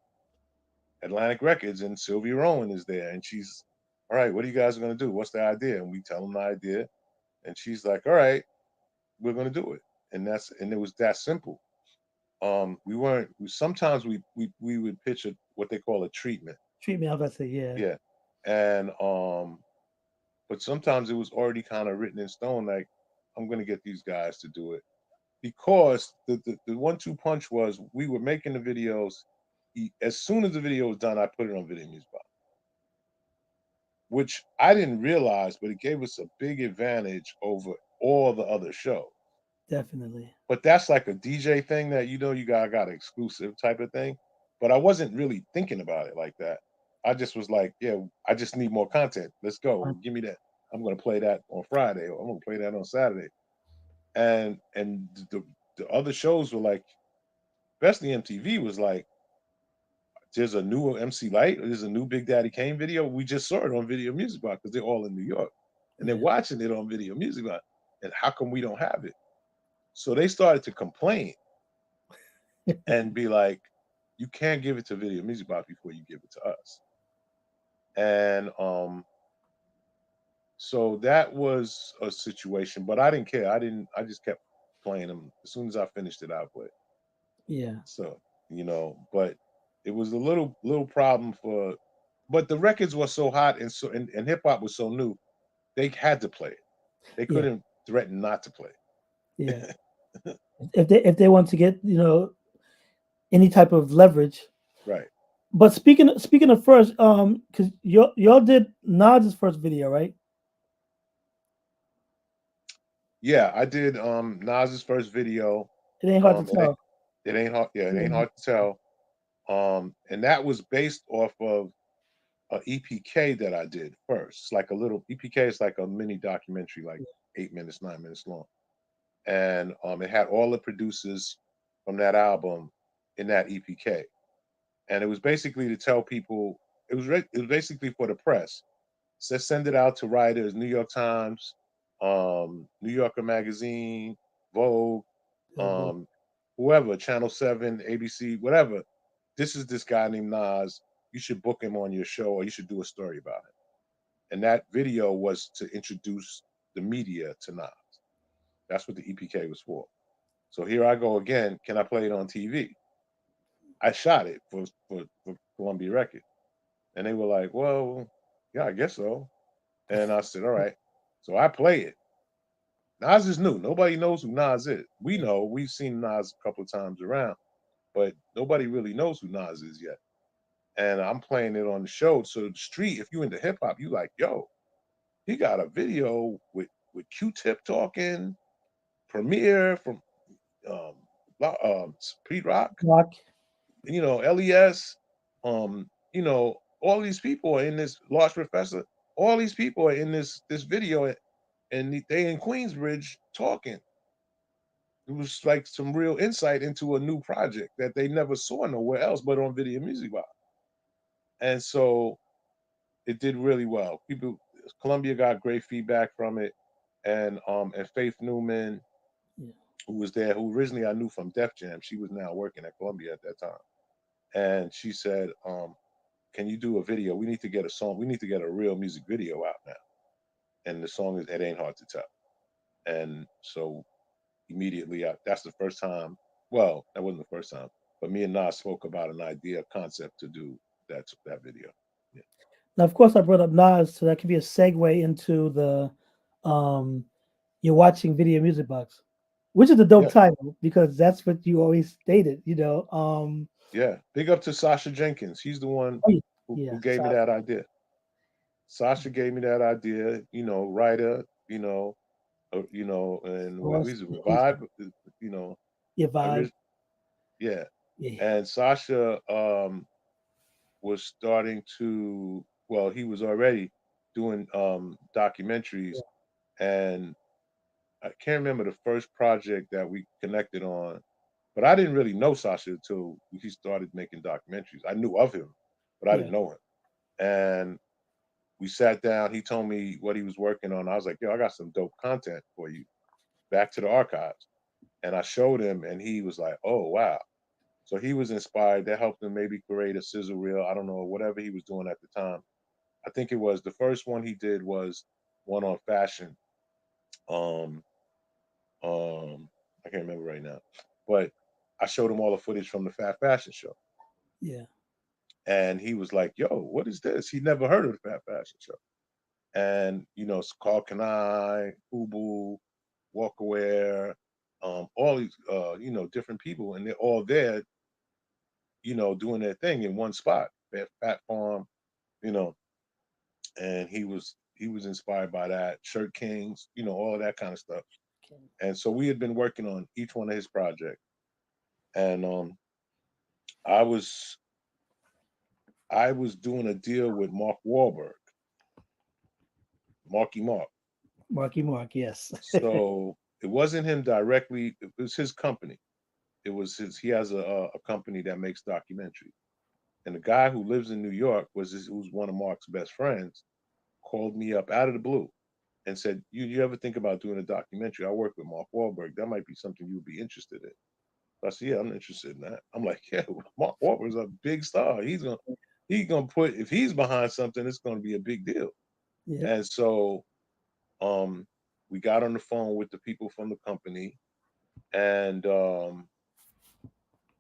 Atlantic Records and Sylvia Rowan is there and she's, all right, what are you guys gonna do? What's the idea? And we tell them the idea, and she's like, all right, we're gonna do it. And it was that simple. We weren't. Sometimes we would pitch what they call a treatment. Treat me, I was about to say, yeah. Yeah, and but sometimes it was already kind of written in stone. Like, I'm gonna get these guys to do it because the 1-2 punch was we were making the videos. As soon as the video was done, I put it on Video Music Box, which I didn't realize, but it gave us a big advantage over all the other shows. Definitely. But that's like a DJ thing that you got an exclusive type of thing. But I wasn't really thinking about it like that. I just was like, yeah, I just need more content. Let's go. Give me that. I'm going to play that on Friday, or I'm going to play that on Saturday. And the other shows were like, especially MTV was like, there's a new MC Light, or there's a new Big Daddy Kane video. We just saw it on Video Music Box because they're all in New York, and they're Yeah. watching it on Video Music Box. And how come we don't have it? So they started to complain and be like, you can't give it to Video Music Box before you give it to us. And so that was a situation, but I didn't care. I just kept playing them. As soon as I finished it, I played. Yeah. So, but it was a little problem for, but the records were so hot, and hip hop was so new, they had to play it. They Yeah. couldn't threaten not to play Yeah. it. If they want to get any type of leverage. Right. But speaking of first, because y'all did Nas's first video, right? Yeah, I did Nas's first video. It ain't hard to It ain't tell. it ain't hard, yeah, it ain't Yeah. hard to tell. And that was based off of a EPK that I did first. It's like a little EPK is like a mini documentary, like 8 minutes, 9 minutes long. And it had all the producers from that album in that EPK. And it was basically to tell people it was basically for the press. So send it out to writers, New York Times, New Yorker Magazine, Vogue, Billboard. um, whoever, Channel 7, ABC, whatever. This is this guy named Nas. You should book him on your show, or you should do a story about him. And that video was to introduce the media to Nas. That's what the EPK was for. So here I go again. Can I play it on TV? I shot it for Columbia Records. And they were like, well, yeah, I guess so. And I said, all right. So I play it. Nas is new. Nobody knows who Nas is. We Yeah. know. We've seen Nas a couple of times around, but nobody really knows who Nas is yet. And I'm playing it on the show. So the street, if you into hip hop, you like, yo, he got a video with Q-Tip talking, Premier from um, Pete Rock, Rock. LES, all these people are in this Lost Professor. All these people are in this video, and they in Queensbridge talking. It was like some real insight into a new project that they never saw nowhere else but on Video Music Box. And so it did really well. Columbia got great feedback from it, and Faith Newman, Yeah. who was there, who originally I knew from Def Jam, she was now working at Columbia at that time, and she said, "Can you do a video? We need to get a song. We need to get a real music video out now." And the song is "It Ain't Hard to Tell." And so immediately, that's the first time. Well, that wasn't the first time, but me and Nas spoke about an idea, concept to do that video. Yeah, Now, of course, I brought up Nas, so that could be a segue into the um, you're watching Video Music Box, which is a dope yeah, title because that's what you always stated. yeah. Big up to Sasha Jenkins. He's the one Oh, yeah, who yeah, gave me that idea. Sasha gave me that idea. Writer. And Ross, he's a he's revive. You know, your vibe. yeah. Yeah, And Sasha was starting to. Well, he was already doing documentaries, yeah, and I can't remember the first project that we connected on, but I didn't really know Sasha until he started making documentaries. I knew of him, but I yeah, didn't know him. And we sat down. He told me what he was working on. I was like, "Yo, I got some dope content for you. Back to the archives." And I showed him, and he was like, "Oh wow." So he was inspired. That helped him maybe create a sizzle reel. I don't know, whatever he was doing at the time. I think it was the first one he did was one on fashion. Um, I can't remember right now, but I showed him all the footage from the Fat Fashion Show, yeah, and he was like, "Yo, what is this?" He never heard of the Fat Fashion Show, and it's called Kanai, Fubu, Walkaware, all these different people, and they're all there, doing their thing in one spot. Fat Farm, you know, and he was inspired by that. Shirt Kings, all of that kind of stuff. Okay. And so we had been working on each one of his projects, and I was I was doing a deal with Mark Wahlberg, Marky Mark. Marky Mark, yes. So it wasn't him directly; it was his company. It was his. He has a company that makes documentaries, and the guy who lives in New York who's one of Mark's best friends. Called me up out of the blue and said, "You ever think about doing a documentary? I work with Mark Wahlberg. That might be something you'd be interested in." So I said, "Yeah, I'm interested in that." I'm like, "Yeah, Mark Wahlberg's a big star. He's gonna put if he's behind something, it's gonna be a big deal." Yep. And so um, we got on the phone with the people from the company, and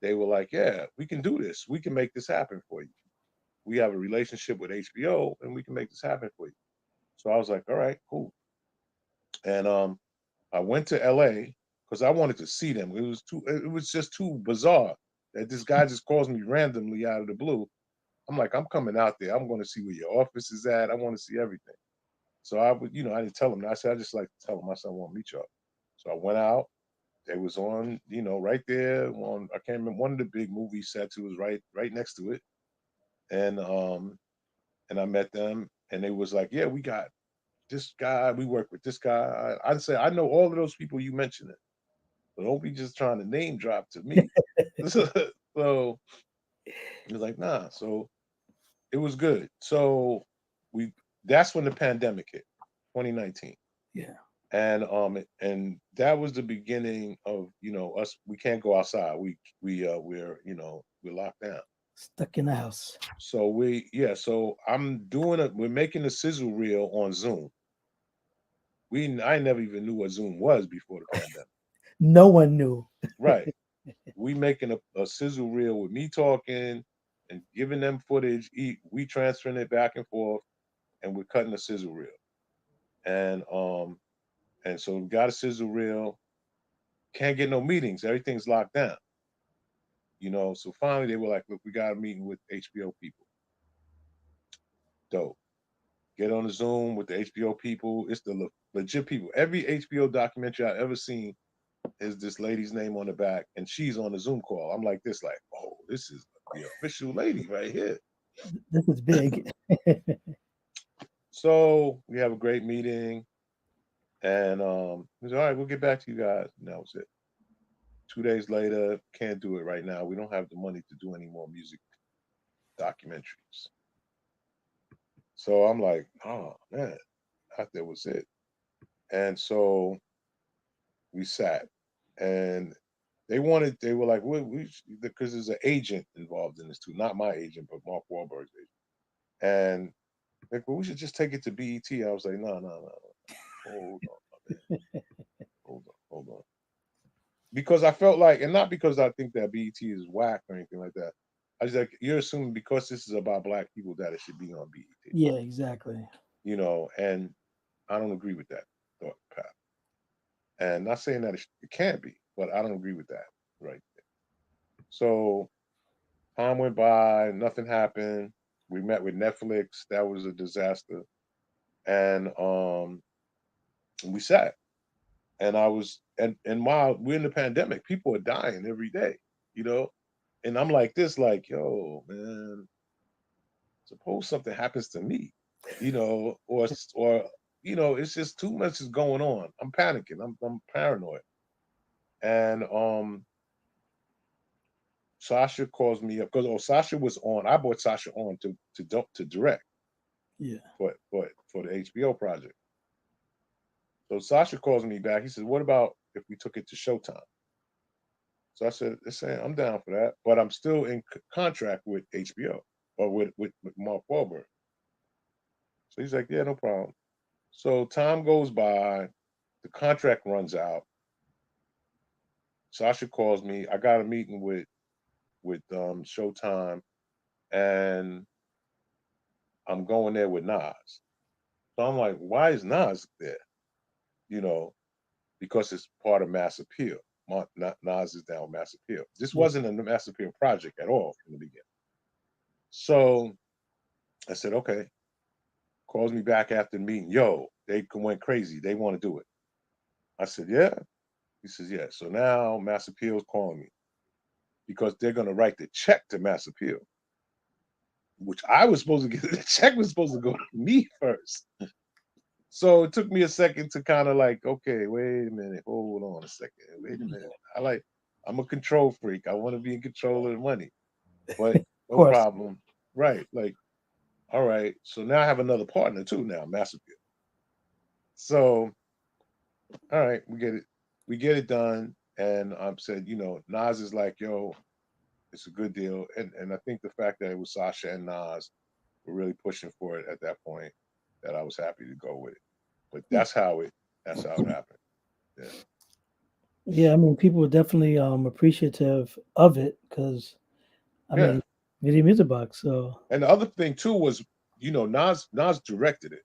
they were like, "Yeah, we can do this. We can make this happen for you. We have a relationship with HBO, and we can make this happen for you." So I was like, "All right, cool." And I went to LA because I wanted to see them. It was just too bizarre that this guy just calls me randomly out of the blue. I'm like, I'm coming out there. I'm going to see where your office is at. I want to see everything. So I would, I didn't tell him. I said, I just like to tell him. I said, I want to meet y'all. So I went out. They was on, right there on. I can't remember one of the big movie sets. It was right next to it, and I met them, and they was like, yeah, we got this guy. We work with this guy. I'd say I know all of those people you mentioned. So don't be just trying to name drop to me. So he was like, nah. So it was good. So we that's when the pandemic hit, 2019. Yeah. And that was the beginning of, us we can't go outside. We're locked down. Stuck in the house. So so we're making a sizzle reel on Zoom. I never even knew what Zoom was before the pandemic. No one knew. Right. We making a sizzle reel with me talking and giving them footage. We transferring it back and forth, and we're cutting a sizzle reel. And so we got a sizzle reel. Can't get no meetings. Everything's locked down. So finally they were like, "Look, we got a meeting with HBO people." Dope. Get on the Zoom with the HBO people. It's the legit people. Every HBO documentary I've ever seen is this lady's name on the back, and she's on the Zoom call. I'm like this, like, oh, this is the official lady right here. This is big. So we have a great meeting, and he said, "All right, we'll get back to you guys." And that was it. 2 days later, can't do it right now. We don't have the money to do any more music documentaries. So I'm like, oh man, I thought that was it. And so we sat, and they were like, because there's an agent involved in this too, not my agent, but Mark Wahlberg's agent. And like, well, we should just take it to BET. I was like, no, no, no, hold on, man, hold on. Because I felt like, and not because I think that BET is whack or anything like that. I was like, you're assuming because this is about black people that it should be on BET, Yeah, exactly. and I don't agree with that thought path. And not saying that it can't be, but I don't agree with that. Right. So time went by, nothing happened. We met with Netflix. That was a disaster. And we sat. And I was and while we're in the pandemic, people are dying every day, you know? And I'm like this, like, yo, man, suppose something happens to me, or it's just too much is going on. I'm panicking. I'm paranoid. And Sasha calls me up because Sasha was on. I brought Sasha on to direct Yeah. for the HBO project. So Sasha calls me back. He says, "What about if we took it to Showtime?" So I said, "Listen, I'm down for that, but I'm still in contract with HBO or with Mark Wahlberg." So he's like, "Yeah, no problem." So time goes by, the contract runs out. Sasha calls me. I got a meeting with Showtime, and I'm going there with Nas. So I'm like, "Why is Nas there?" You know, because it's part of Mass Appeal. Nas is down with Mass Appeal. This Yeah. wasn't a Mass Appeal project at all from the beginning. So I said, okay. Calls me back after the meeting. Yo, they went crazy. They want to do it. I said, yeah. He says, yeah. So now Mass Appeal is calling me because they're going to write the check to Mass Appeal, which I was supposed to get. The check was supposed to go to me first. So it took me a second to kind of like, okay, wait a minute, hold on a second, wait a minute. I'm a control freak. I want to be in control of the money, but Of no course. problem. Right. Like, all right. So now I have another partner too now, Mass Appeal. So, all right, we get it done. And I'm said, Nas is like, yo, it's a good deal. And I think the fact that it was Sasha and Nas were really pushing for it at that point, that I was happy to go with it. But Yeah. that's how it happened. Yeah. Yeah. I mean, people were definitely appreciative of it because I Yeah. mean, video music box. So And the other thing too was, Nas directed it,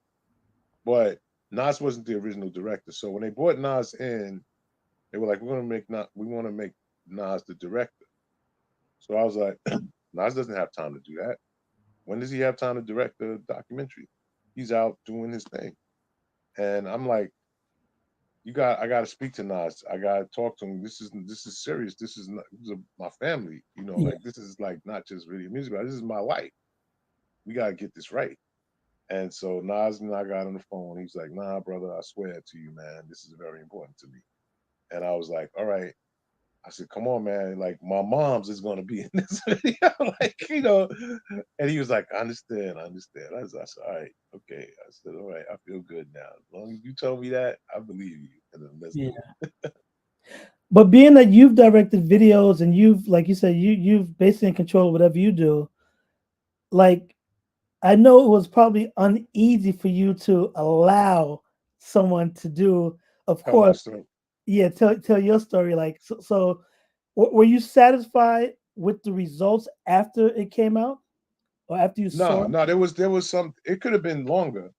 but Nas wasn't the original director. So when they brought Nas in, they were like, we want to make Nas the director. So I was like, Nas doesn't have time to do that. When does he have time to direct the documentary? He's out doing his thing. And I'm like, I got to speak to Nas. I got to talk to him. This is serious. This is my family. yeah. Like this is like not just video music. But this is my life. We got to get this right. And so Nas and I got on the phone. He's like, nah, brother, I swear to you, man, this is very important to me. And I was like, all right. I said, come on, man. Like, my mom's is going to be in this video. And he was like, I understand. I said, all right, okay. I said, all right, I feel good now. As long as you told me that, I believe you. And then let's Yeah. do it. But being that you've directed videos and you've, like you said, you've basically in control of whatever you do, like I know it was probably uneasy for you to allow someone to do, of Tell my course, story. yeah, tell your story. Like so were you satisfied with the results after it came out or after you saw No, it? no, there was some, it could have been longer.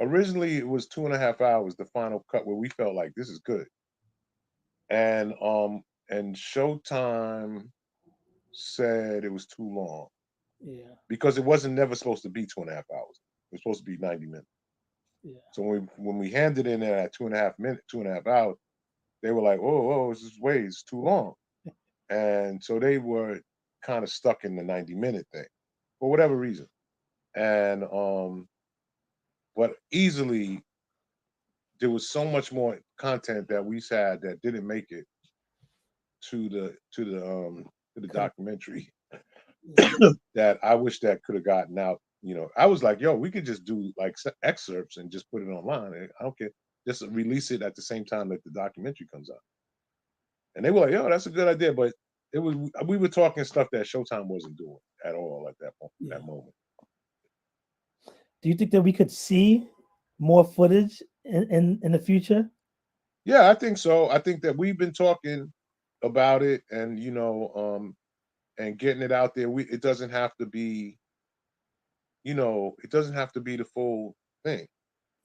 Originally, it was 2.5 hours, the final cut, where we felt like this is good. And Showtime said it was too long Yeah, because it wasn't never supposed to be 2.5 hours. It was supposed to be 90 minutes. yeah, So when we handed in there at 2.5 hours, they were like, "Oh, this is way it's too long," and so they were kind of stuck in the 90-minute thing for whatever reason. And but easily there was so much more content that we had that didn't make it to the cut, documentary yeah, that I wish that could have gotten out. I was like, yo, we could just do like excerpts and just put it online. I don't care. Just release it at the same time that the documentary comes out. And they were like, yo, that's a good idea. But we were talking stuff that Showtime wasn't doing at all at that point, that yeah. moment. Do you think that we could see more footage in the future? Yeah, I think so. I think that we've been talking about it and and getting it out there. It doesn't have to be, it doesn't have to be the full thing.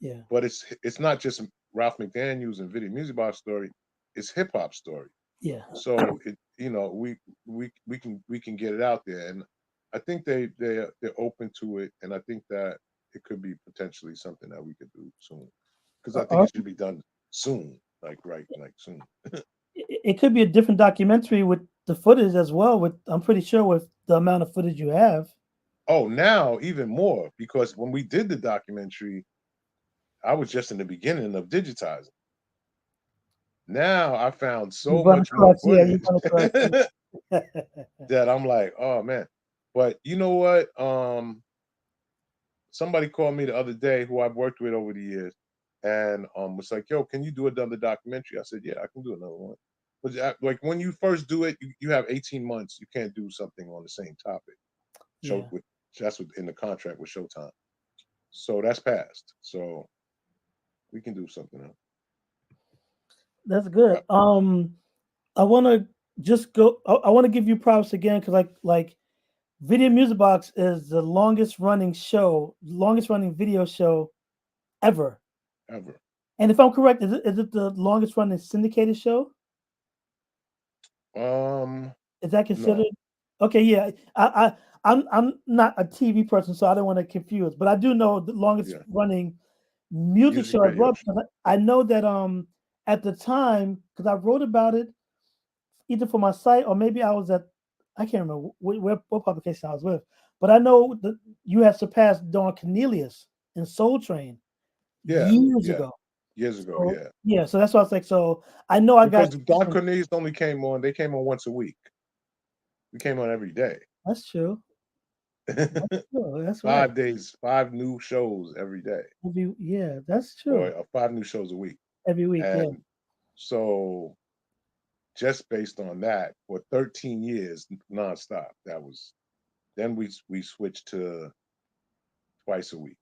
Yeah, But it's not just Ralph McDaniels and Video Music Box story. It's hip hop story. yeah. So we can get it out there, and I think they're open to it, and I think that it could be potentially something that we could do soon because I think Or it should be done soon, like soon. it could be a different documentary with the footage as well. With I'm pretty sure with the amount of footage you have. Oh, now even more because when we did the documentary, I was just in the beginning of digitizing. Now I found You've so run much more across, yeah, you've footage run across. that I'm like, oh man. But you know what? Somebody called me the other day who I've worked with over the years, and was like, "Yo, can you do another documentary?" I said, "Yeah, I can do another one." But like when you first do it, you have 18 months. You can't do something on the same topic. Show Yeah, with that's what in the contract with Showtime. So that's passed. So we can do something else. that's good. Yep, I want to just go. I want to give you props again because like Video Music Box is the longest running video show ever. ever. And if I'm correct, is it the longest running syndicated show? Is that considered? No. Okay, yeah. I'm not a TV person, so I don't want to confuse. But I do know the longest Yeah. running music Music show as video well. show. Because I know that at the time, because I wrote about it either for my site or maybe I was at, I can't remember what publication I was with. But I know that you have surpassed Don Cornelius in Soul Train Yeah. years Yeah. ago. Years ago. So Yeah. yeah, so that's why I was like, so I know I got Because Don Cornelius only came on. They came on once a week. We came on every day. that's true. That's true. That's right. 5 days, 5 new shows every day, Yeah, that's or true. 5 new shows a week. Every week, yeah. And so, just based on that, for 13 years nonstop, that was. Then we switched to twice a week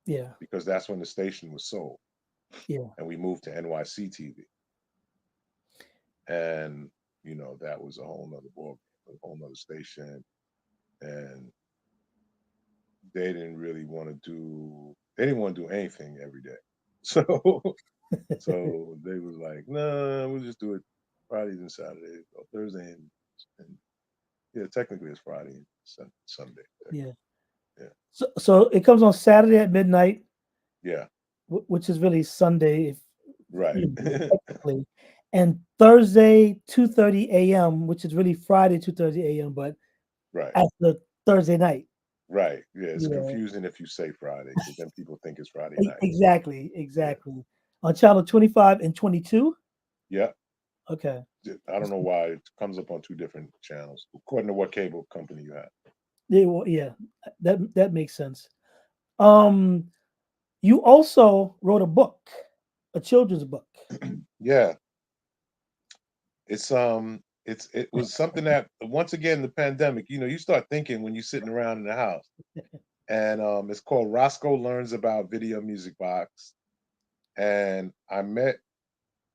Yeah. because that's when the station was sold, Yeah. and we moved to NYC-TV, and that was a whole nother ball, a whole nother station, and they didn't really want to do. They didn't want to do anything every day, so so they was like, no, we'll just do it Fridays and Saturdays, or Thursday and yeah, technically it's Friday and Sunday. Yeah. Yeah, So it comes on Saturday at midnight, yeah, which is really Sunday, if right, technically, and Thursday 2:30 a.m., which is really Friday 2:30 a.m., but right, at the Thursday night. right. Yeah, it's Yeah. confusing if you say Friday because then people think it's Friday night. Exactly. Yeah, Exactly. On channel 25 and 22. yeah. Okay. I don't know why it comes up on two different channels according to what cable company you have. Yeah, well, yeah, that makes sense. Um, you also wrote a book, a children's book. Yeah, it was something that once again the pandemic. You start thinking when you're sitting around in the house. And it's called Roscoe Learns About Video Music Box. And I met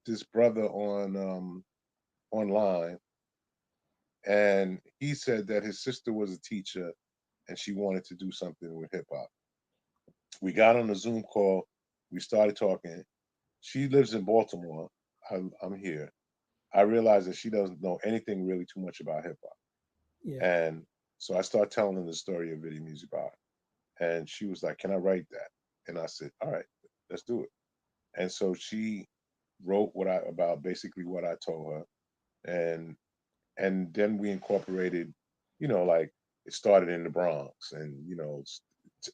this brother online, and he said that his sister was a teacher and she wanted to do something with hip hop. We got on a Zoom call. We started talking. She lives in Baltimore. I'm here. I realized that she doesn't know anything really too much about hip hop, Yeah, and so I started telling her the story of Video Music Box, and she was like, "Can I write that?" And I said, "All right, let's do it." And so she wrote what I about basically what I told her, and then we incorporated, like it started in the Bronx, and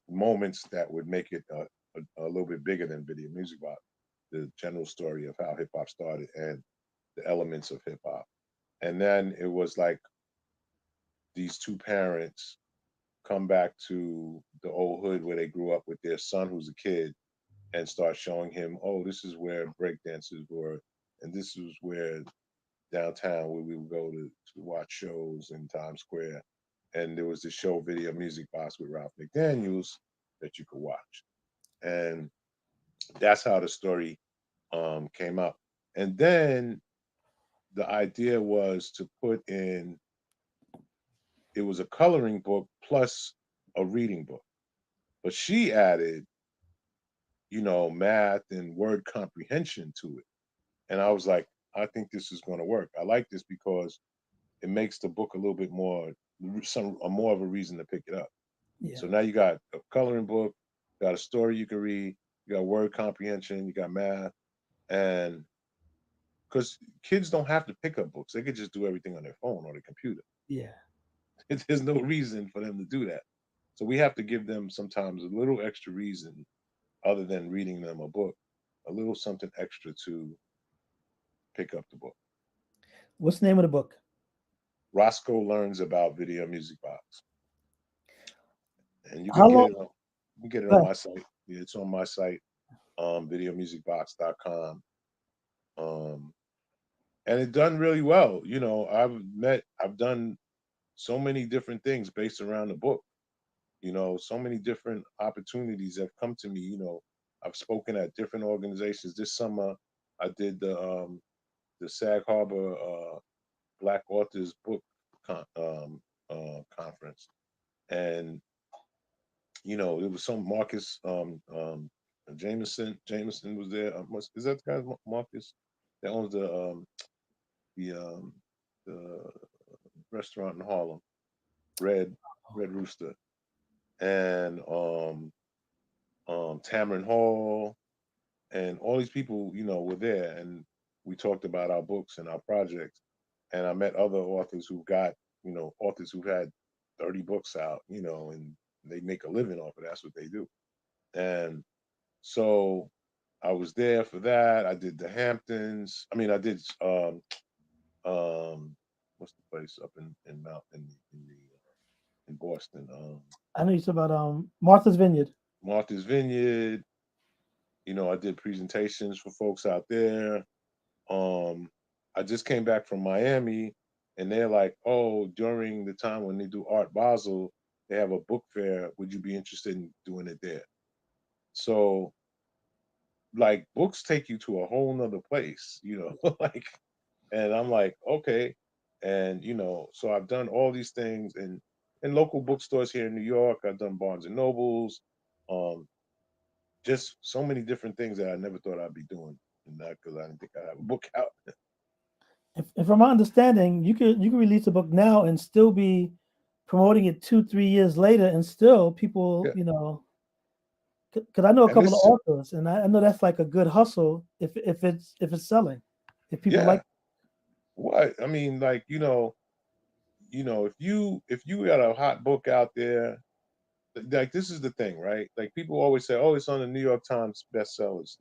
moments that would make it a little bit bigger than Video Music Box, the general story of how hip hop started and the elements of hip hop, and then it was like these two parents come back to the old hood where they grew up with their son who's a kid and start showing him, oh, this is where breakdancers were, and this is where downtown where we would go to watch shows in Times Square. And there was the show Video Music Box with Ralph McDaniels that you could watch. And that's how the story came up. And then the idea was to put in, it was a coloring book plus a reading book. But she added, math and word comprehension to it. And I was like, I think this is going to work. I like this because it makes the book a little bit more, more of a reason to pick it up. yeah, So now you got a coloring book, got a story you can read, you got word comprehension, you got math, and because kids don't have to pick up books, they could just do everything on their phone or their computer. yeah. There's no reason for them to do that. So we have to give them sometimes a little extra reason, other than reading them a book, a little something extra to pick up the book. What's the name of the book? Roscoe learns about Video Music Box, and you can How get long? it on. You can get it on uh, my site. Yeah, it's on my site, videomusicbox.com. Um, and it done really well. I've done so many different things based around the book. So many different opportunities have come to me. I've spoken at different organizations. This summer, I did the Sag Harbor Black Authors Book Conference, and it was some Marcus Jameson was there. Is that the guy Marcus that owns the the restaurant in Harlem, Red Red Rooster, and Tamron Hall, and all these people, were there, and we talked about our books and our projects, and I met other authors who got, authors who had 30 books out, and they make a living off it. That's what they do, and so I was there for that. I did the Hamptons. I mean, I did um, what's the place up in Mount in Boston? I know you said about Martha's Vineyard. Martha's Vineyard. I did presentations for folks out there. Um, I just came back from Miami, and they're like, "Oh, during the time when they do Art Basel, they have a book fair. Would you be interested in doing it there?" So, like, books take you to a whole nother place, like, and I'm like, okay, and so I've done all these things in local bookstores here in New York. I've done Barnes and Nobles, um, just so many different things that I never thought I'd be doing, and that because I didn't think I'd have a book out. And from my understanding, you could release a book now and still be promoting it 2 3 years later, and still people, Yeah, because I know a and couple of this, authors, and I know that's like a good hustle if it's selling, if people like. yeah, what I mean, like if you got a hot book out there, like this is the thing, right? Like people always say, oh, it's on the New York Times bestsellers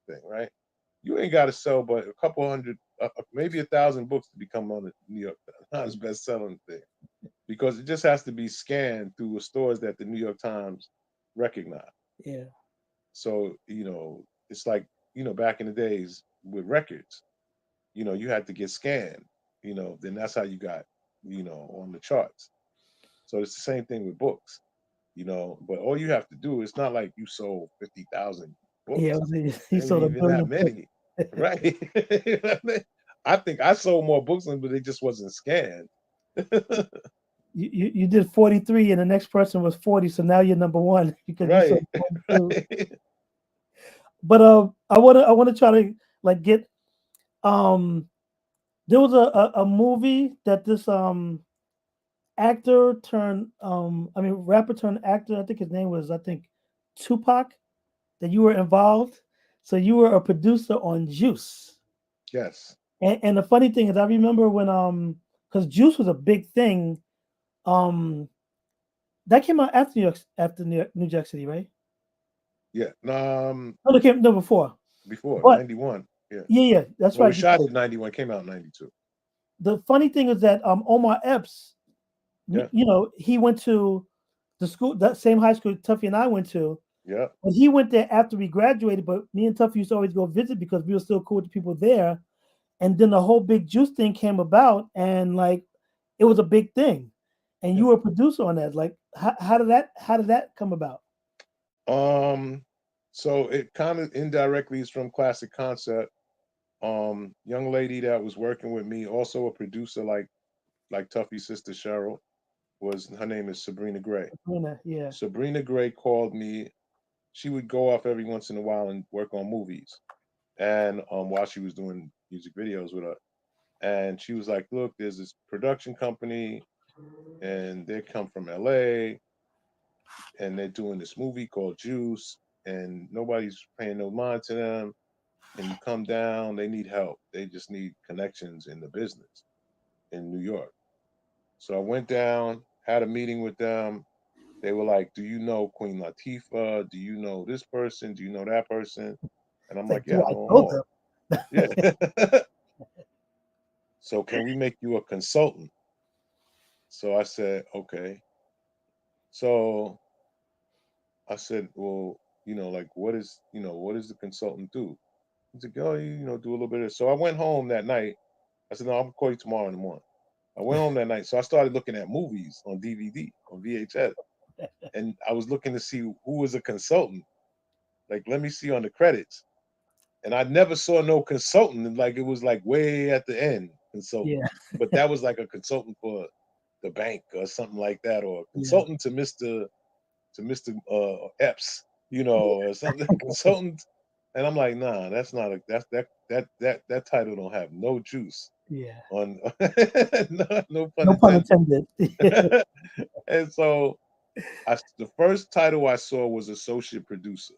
thing, right? You ain't got to sell but a couple hundred, maybe 1,000 books to become on the New York Times best-selling thing, because it just has to be scanned through the stores that the New York Times recognize. Yeah, So it's like back in the days with records, you had to get scanned. Then that's how you got on the charts. So it's the same thing with books. But all you have to do, it's not like you sold 50,000 yeah. books. He There ain't sold a even that billion books. many, right? You know what I mean? I think I sold more books than, but they just wasn't scanned. You did 43, and the next person was 40, so now you're number one because you Right, sold 42. right. But I want to try to like get um. There was a movie that this actor turned rapper turned actor. I think his name was, I think, Tupac, that you were involved. So you were a producer on Juice. Yes, And the funny thing is, I remember when because Juice was a big thing. Um, that came out after New Jack City, right? yeah. No, no, before. Before But 91. Yeah. yeah, yeah, that's Well, we right. shot Because it 91. Came out in 92. the funny thing is that Omar Epps, Yeah, he went to the school, that same high school Tuffy and I went to. yeah. But he went there after we graduated. But me and Tuffy used to always go visit because we were still cool with the people there. And then the whole big Juice thing came about, and like it was a big thing. And Yeah. you were a producer on that. Like, how did that come about? Um, so it kind of indirectly is from Classic Concept. Young lady that was working with me, also a producer like Tuffy's sister Cheryl, was her name is Sabrina Gray. Yeah, Sabrina Gray called me. She would go off every once in a while and work on movies. And while she was doing music videos with her. And she was like, look, there's this production company and they come from LA and they're doing this movie called Juice, and nobody's paying no mind to them. Can you come down? They need help. They just need connections in the business in New York. So I went down, had a meeting with them. They were like, do you know Queen Latifah? Do you know this person? Do you know that person? And I'm it's like, like, yeah, do I I know them know all. them? Yeah. So can we make you a consultant? So I said, okay. So I said, well, like what does the consultant do? He's like, oh, do a little bit of. So I went home that night. I said, no, I'm gonna call you tomorrow in the morning. I went home that night. So I started looking at movies on DVD, on VHS. And I was looking to see who was a consultant. Like, let me see on the credits. And I never saw no consultant. And like it was like way at the end, consultant. Yeah, But that was like a consultant for the bank or something like that, or a yeah, consultant to Mr. Epps, or something, consultant. And I'm like, nah, that's not a that's that title don't have no juice. Yeah. on no pun No pun intended. intended. And so the first title I saw was associate producer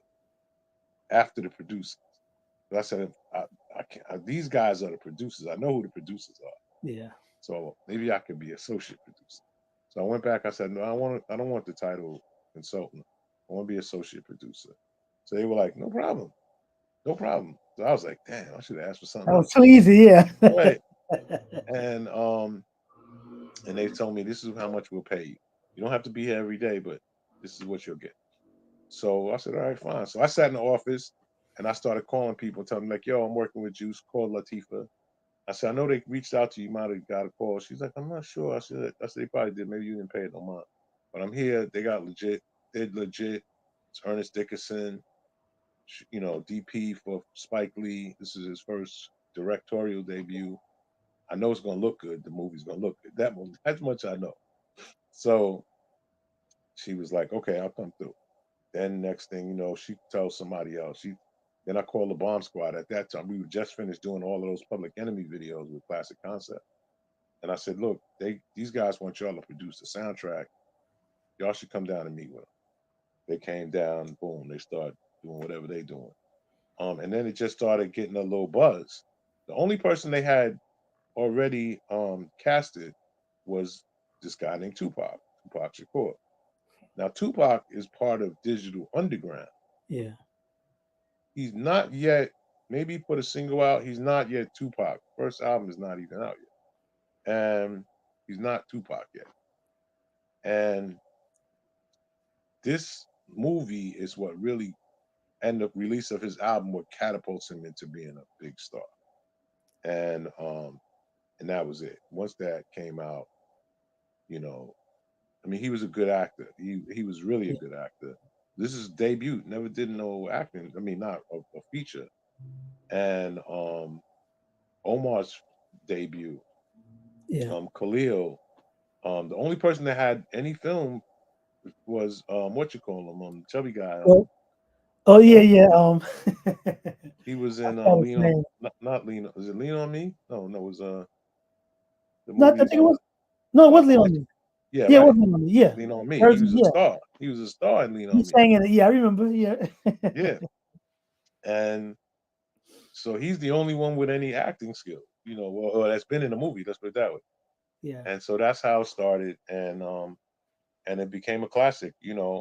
after the producers. But I said, I can't, these guys are the producers. I know who the producers are. Yeah. So maybe I could be associate producer. So I went back. I said, no, I don't want the title consultant. I want to be associate producer. So they were like, no problem, no problem. So I was like, damn, I should have asked for That something was else. too easy. Yeah. Right. And they told me this is how much we'll pay you. You don't have to be here every day, but this is what you'll get. So I said, all right, fine. So I sat in the office and I started calling people, telling them like, yo, I'm working with Juice. Call Latifah. I said, I know they reached out to you. You might have got a call. She's like, I'm not sure. I said, they probably did. Maybe you didn't pay it no mind. But I'm here. They got legit. They're legit. It's Ernest Dickerson, DP for Spike Lee. This is his first directorial debut. I know it's gonna look good. The movie's gonna look good. That's much I know. So she was like, okay, I'll come through. Then next thing you know, she tells somebody else. Then I called the Bomb Squad. At that time, we were just finished doing all of those Public Enemy videos with Classic Concept. And I said, look, these guys want y'all to produce the soundtrack. Y'all should come down and meet with them. They came down, boom, they start doing whatever they doing. And then it just started getting a little buzz. The only person they had already casted was this guy named Tupac Shakur. Now Tupac is part of Digital Underground. Yeah. He's not yet. Maybe he put a single out. He's not yet Tupac. First album is not even out yet, and he's not Tupac yet. And this movie is what really, and the release of his album, what catapults him into being a big star. And that was it. Once that came out, you know, I mean, he was a good actor. He was really a Yeah. good actor. This is debut. Never did no acting. I mean, not a feature. And Omar's debut. Yeah. Khalil. The only person that had any film was what you call him, chubby guy. Well, oh yeah, Oh, yeah. he was I in forgot his Lean on, name. not Lean. Is it Lean on Me? No, no, it was the No, I movie think it about was. No, it was Clint. Leon. Yeah, Yeah, it right. was Leon. Yeah. Lean on Me. He Heard, was a yeah. star. He was a star in Lean He on Me. sang in it. Yeah, I remember. Yeah. Yeah, and so he's the only one with any acting skill. Well, that's been in the movie. Let's put it that way. Yeah. And so that's how it started, and it became a classic. Yeah.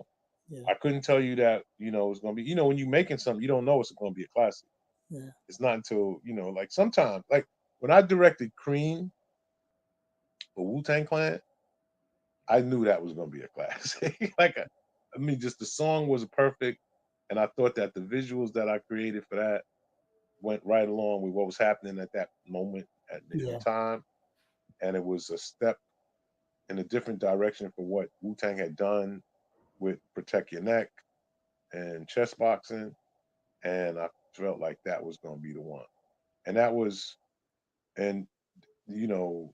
I couldn't tell you that, it's gonna be, when you're making something, you don't know it's gonna be a classic. Yeah. It's not until, like sometimes, like when I directed Cream for Wu-Tang Clan, I knew that was gonna be a classic. I mean, just the song was perfect, and I thought that the visuals that I created for that went right along with what was happening at that moment in Yeah. time, and it was a step in a different direction for what Wu-Tang had done with Protect Your Neck and chess boxing, and I felt like that was going to be the one. And and you know,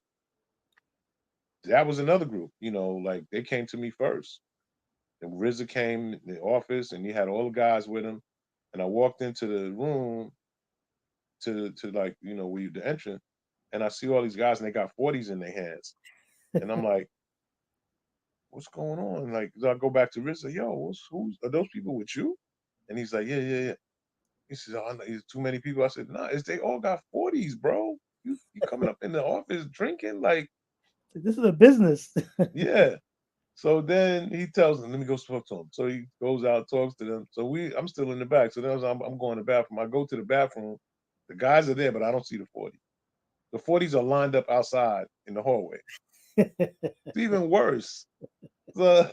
that was another group. Like they came to me first. And RZA came in the office, and he had all the guys with him. And I walked into the room to like we the entrance, and I see all these guys, and they got 40s in their hands, and I'm like, what's going on? Like, so I go back to RZA, yo, who's are those people with you? And he's like, yeah, yeah, yeah. He says, oh, no, it's too many people. I said, nah, they all got 40s, bro. You coming up in the office drinking? Like, This is a business. yeah. So then he tells them, let me go talk to him. So he goes out, talks to them. So I'm still in the back. So then I'm going to the bathroom. I go to the bathroom. The guys are there, but I don't see the 40. The 40s are lined up outside in the hallway. It's even worse. So,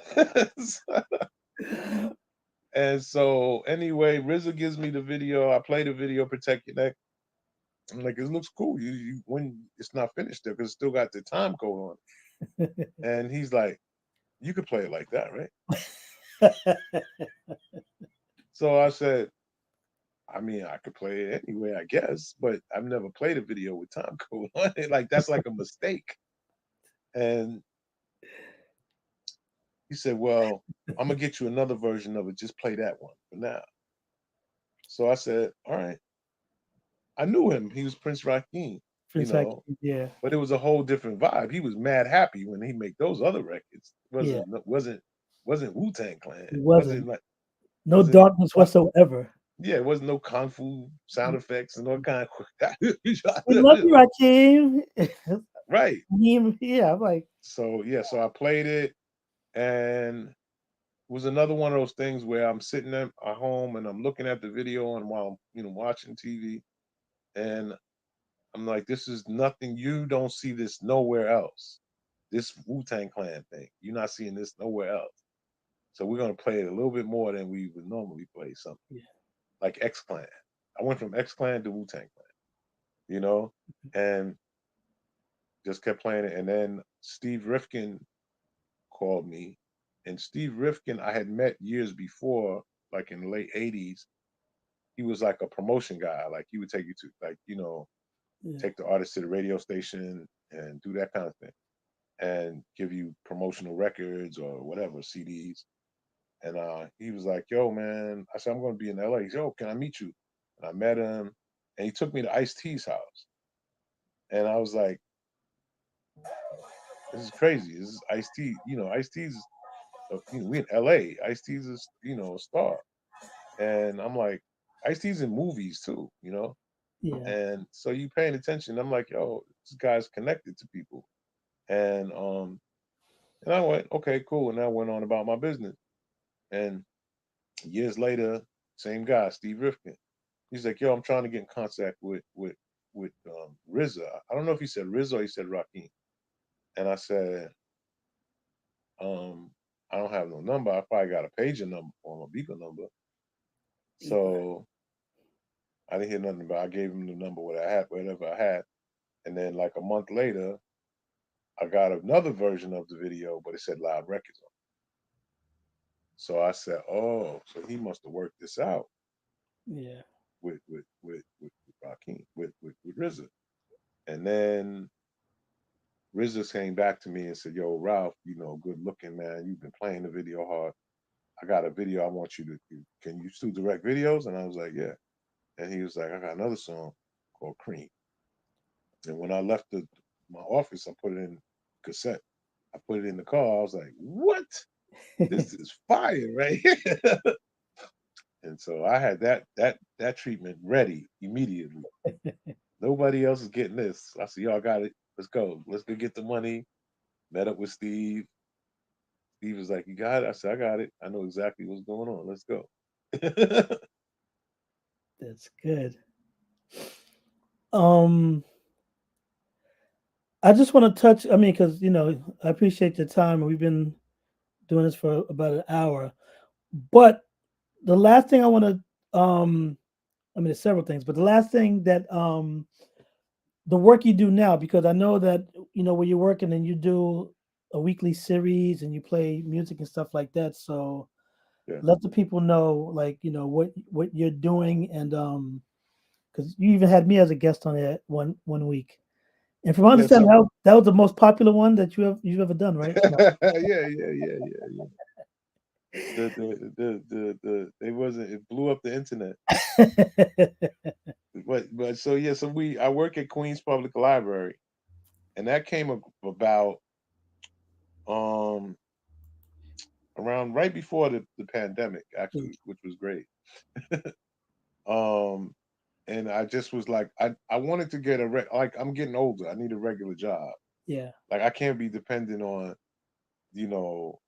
and so anyway, RZA gives me the video. I play the video, Protect Your Neck. I'm like, it looks cool. You when it's not finished there because it's still got the time code on it. And he's like, you could play it like that, right? So I said, I mean, I could play it anyway, I guess, but I've never played a video with time code on it. Like that's like a mistake. And he said, well, I'm gonna get you another version of it. Just play that one for now. So I said, all right. I knew him. He was Prince Rakeem. you know. Yeah, But it was a whole different vibe. He was mad happy when he make those other records. yeah. Wasn't Wu-Tang Clan. It Wasn't wasn't like no wasn't darkness whatsoever. yeah, it wasn't no kung fu sound effects and all kind We love of you, Rakim. right. Yeah, I'm like, So yeah, so I played it and it was another one of those things where I'm sitting at home and I'm looking at the video and while I'm, watching TV and I'm like, this is nothing. You don't see this nowhere else. This Wu-Tang Clan thing. You're not seeing this nowhere else. So we're gonna play it a little bit more than we would normally play something yeah, like X Clan. I went from X Clan to Wu-Tang Clan, you know, and just kept playing it. And then Steve Rifkin called me, and Steve Rifkin I had met years before, like in the late '80s. He was like a promotion guy. Like he would take you to like yeah, take the artist to the radio station and do that kind of thing, and give you promotional records or whatever CDs. And he was like, "Yo, man," I said, "I'm going to be in LA." He said, "Oh, can I meet you?" And I met him, and he took me to Ice T's house, and I was like, "This is crazy. This is Ice T. Ice T's. We in LA. Ice T's is a star." And I'm like, Ice T's in movies too, yeah, And so you paying attention. I'm like, "Yo, this guy's connected to people." And I went, "Okay, cool." And I went on about my business. And years later, same guy, Steve Rifkin. He's like, "Yo, I'm trying to get in contact with RZA." I don't know if he said RZA or he said Rakim. And I said, I don't have no number. I probably got a pager number for him, a beeper number. So I didn't hear nothing about. I gave him the number what I had, whatever I had, and then like a month later, I got another version of the video, but it said Live Records on it. So I said, "Oh, so he must have worked this out yeah, with Rakim, with RZA." And then RZA came back to me and said, "Yo, Ralph, good looking man. You've been playing the video hard. I got a video I want you to do. Can you still direct videos?" And I was like, "Yeah." And he was like, "I got another song called Cream." And when I left my office, I put it in cassette. I put it in the car. I was like, "What? This is fire, right here." And so I had that treatment ready immediately. Nobody else is getting this. I said, "Y'all got it. Let's go. Let's go get the money." Met up with Steve. Steve was like, "You got it?" I said, "I got it. I know exactly what's going on. Let's go." that's good. Um, I just want to touch. I mean, because I appreciate your time. We've been doing this for about an hour, but the last thing I want to, I mean, there's several things, but the last thing that, the work you do now, because I know that where you're working and you do a weekly series and you play music and stuff like that. So Yeah. let the people know, like what you're doing, and because you even had me as a guest on it one week. And from my Yeah. understanding, So that was the most popular one that you've ever done, right? No. yeah. The it wasn't it blew up the internet. But so yeah, so I work at Queens Public Library, and that came about um around right before the pandemic, actually, which was great. Um, and I just was like, I wanted to get like I'm getting older. I need a regular job. Yeah, Like I can't be dependent on, you know,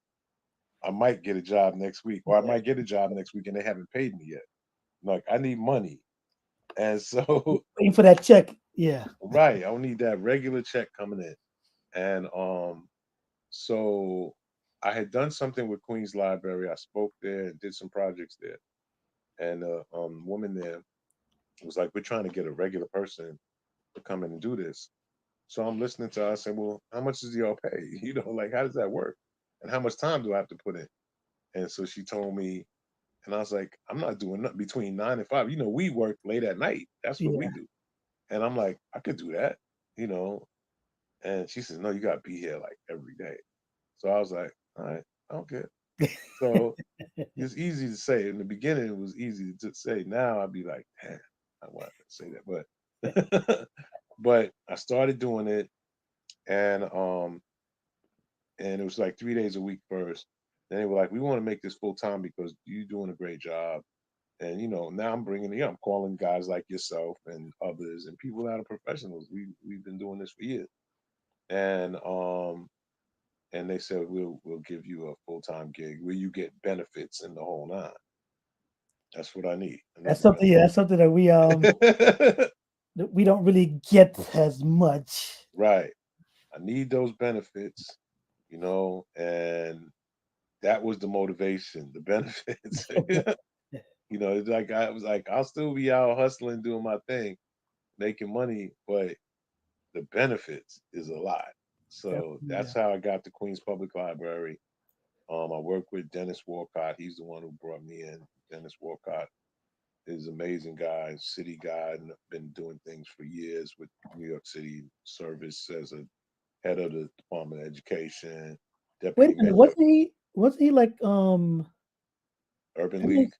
I might get a job next week, or I yeah. might get a job next week and they haven't paid me yet. Like I need money. And so Waiting for that check. Yeah, right, I need that regular check coming in. And so I had done something with Queens Library. I spoke there and did some projects there. And woman there was like, "We're trying to get a regular person to come in and do this." So I'm listening to her. I said, "Well, how much does y'all pay? Like how does that work? And how much time do I have to put in?" And so she told me, and I was like, "I'm not doing nothing between 9 and 5. We work late at night. That's what we yeah. do." And I'm like, "I could do that, you know." And she says, "No, you got to be here like every day." So I was like, "All right, I don't care." So it's easy to say. In the beginning, it was easy to say. Now I'd be like, "Damn, I wanted to say that," but But I started doing it, and it was like 3 days a week first. Then they were like, "We want to make this full time because you're doing a great job." And now I'm bringing I'm calling guys like yourself and others and people that are professionals. We've been doing this for years, and they said we'll give you a full time gig where you get benefits and the whole nine. That's what I need. I need That's the something. Yeah, that's something that benefits. we don't really get as much. Right. I need those benefits, and that was the motivation, the benefits. It's like I was like, I'll still be out hustling, doing my thing, making money, but the benefits is a lot. So Yeah. that's how I got to Queens Public Library. I work with Dennis Walcott. He's the one who brought me in. Dennis Walcott is an amazing guy, city guy, and been doing things for years with New York City Service as a head of the Department of Education, Wait deputy a minute, mayor, wasn't he like Urban I think League.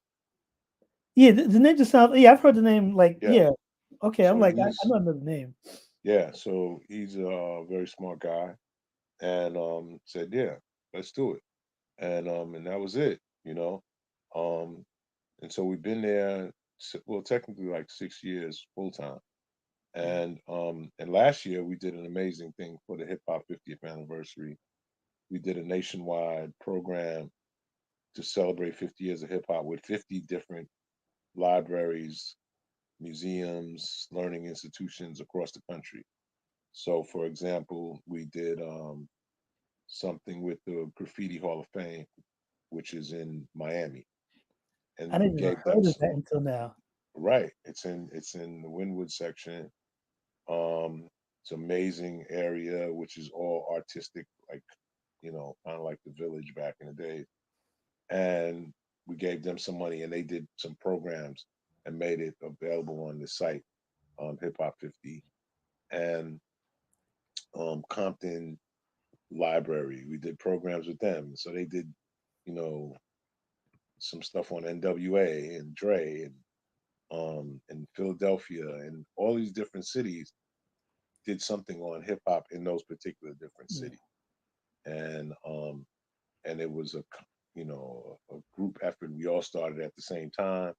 yeah, the name just sounds yeah, I've heard the name like Yeah. yeah. Okay, I'm So like I know another name. he's a very smart guy, and said, yeah, let's do it, and that was it, um, and so we've been there, well, technically like 6 years full time, Yeah. and last year we did an amazing thing for the hip hop 50th anniversary. We did a nationwide program to celebrate 50 years of hip hop with 50 different libraries, museums, learning institutions across the country. So, for example, we did something with the Graffiti Hall of Fame, which is in Miami, I and we didn't even gave them heard of that until now. right. It's in the Wynwood section. Um, it's an amazing area, which is all artistic, like kind of like the village back in the day. And we gave them some money, and they did some programs and made it available on the site, Hip Hop 50, and Compton Library. We did programs with them, so they did, you know, some stuff on NWA and Dre and Philadelphia and all these different cities did something on hip hop in those particular different Yeah. cities, and it was a group effort. We all started at the same time.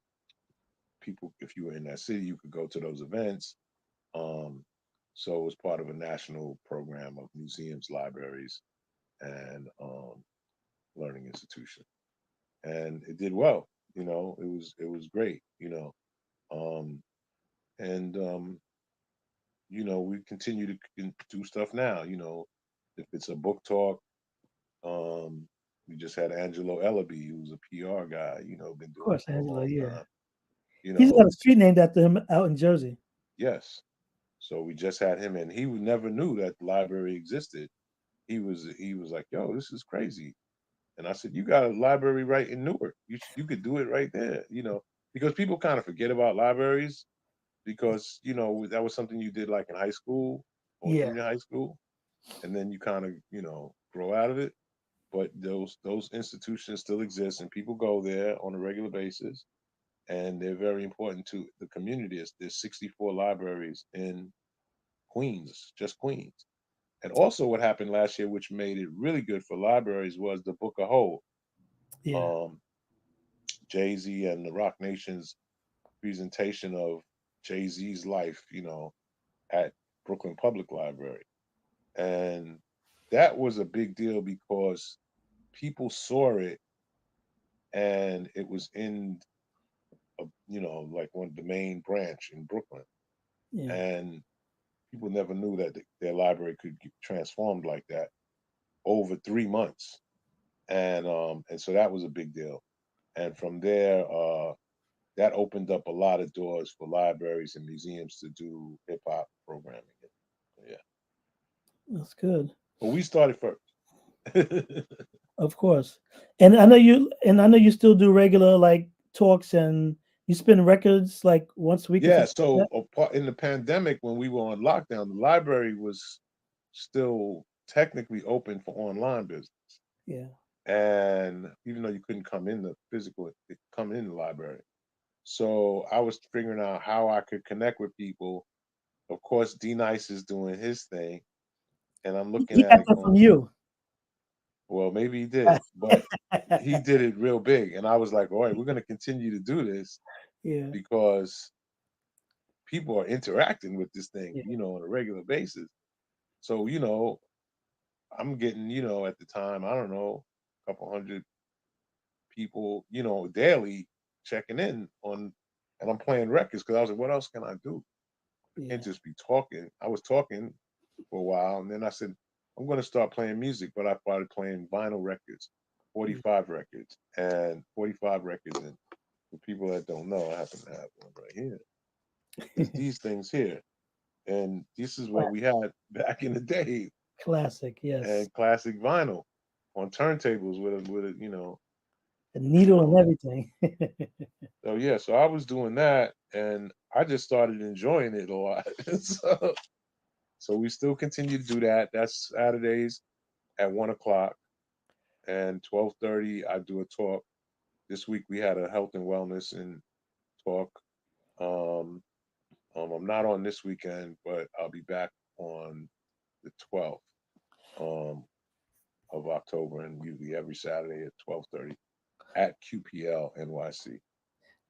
People, if you were in that city, you could go to those events. Um, so it was part of a national program of museums, libraries, and learning institutions, and it did well. It was great. Um, and we continue to do stuff now. If it's a book talk, um, we just had Angelo Ellaby, who's a PR guy. Been Of doing it course, for a Angela, long yeah. time. He's got a street named after him out in Jersey. Yes. So we just had him, and he never knew that the library existed. He was like, "Yo, this is crazy," and I said, "You got a library right in Newark. You could do it right there." Because people kind of forget about libraries because that was something you did like in high school or Yeah. junior high school, and then you kind of grow out of it. But those institutions still exist, and people go there on a regular basis, and they're very important to the community. There's 64 libraries in Queens, just Queens. And also, what happened last year, which made it really good for libraries, was the Book of Hope. Yeah. Um, Jay Z and the Rock Nation's presentation of Jay Z's life, at Brooklyn Public Library. And that was a big deal because people saw it, and it was in, like one of the main branch in Brooklyn. Yeah. And people never knew that their library could get transformed like that over 3 months. And so that was a big deal. And from there, that opened up a lot of doors for libraries and museums to do hip hop programming. Yeah, That's good. but we started first. Of course. And I know you still do regular like talks and you spin records like once a week or Yeah, something like so that. in the pandemic, when we were on lockdown, the library was still technically open for online business. Yeah. And even though you couldn't come in the library. So I was figuring out how I could connect with people Of course, D Nice is doing his thing, and I'm looking He at got it that from going, you. well, maybe he did, but he did it real big, and I was like, all right, we're gonna continue to do this Yeah, because people are interacting with this thing, yeah, on a regular basis. So, I'm getting, at the time, I don't know, a couple hundred people, daily checking in on, and I'm playing records because I was like, what else can I do? I can't yeah. just be talking. I was talking for a while, and then I said, I'm going to start playing music, but I started playing vinyl records, Mm. 45 records, and 45 records. And for people that don't know, I happen to have one right here. It's these things here. And this is what we had back in the day, Classic, yes. and classic vinyl on turntables with a. The you needle and know. everything. So yeah, so I was doing that, and I just started enjoying it a lot. So we still continue to do that. That's Saturdays at 1 o'clock, and 12:30 I do a talk. This week we had a health and wellness and talk. Um, I'm not on this weekend, but I'll be back on the 12th um, of October, and usually every Saturday at 12:30 at QPL NYC.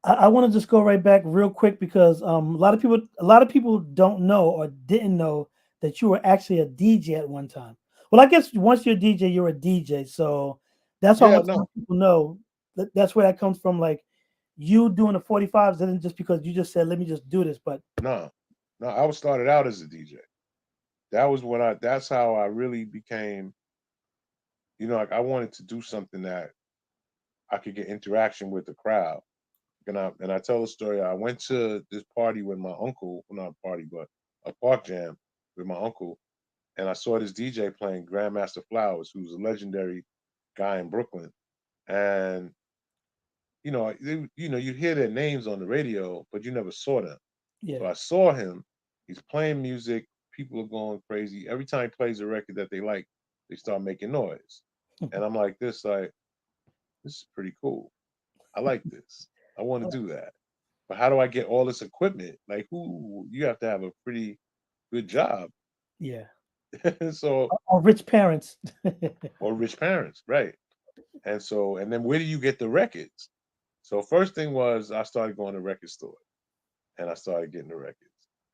I want to just go right back real quick because a lot of people don't know or didn't know that you were actually a DJ at one time. Well, I guess once you're a DJ, you're a DJ. So that's why I Yeah, want to no, let people know that's where that comes from. Like you doing the 45s isn't just because you just said, let me just do this. But no, no. I was started out as a DJ. That was when that's how I really became, like I wanted to do something that I could get interaction with the crowd. And I tell a story. I went to this party with my uncle, well, not a party, but a park jam with my uncle, and I saw this DJ playing Grandmaster Flowers, who's a legendary guy in Brooklyn. And you hear their names on the radio, but you never saw them. So yeah, I saw him. He's playing music. People are going crazy. Every time he plays a record that they like, they start making noise. And I'm like, this is pretty cool. I like this. I want to do that. But how do I get all this equipment? Like, who you have to have a pretty good job. yeah. So, Or rich parents. or rich parents, right? And then where do you get the records? So first thing was I started going to record stores and I started getting the records.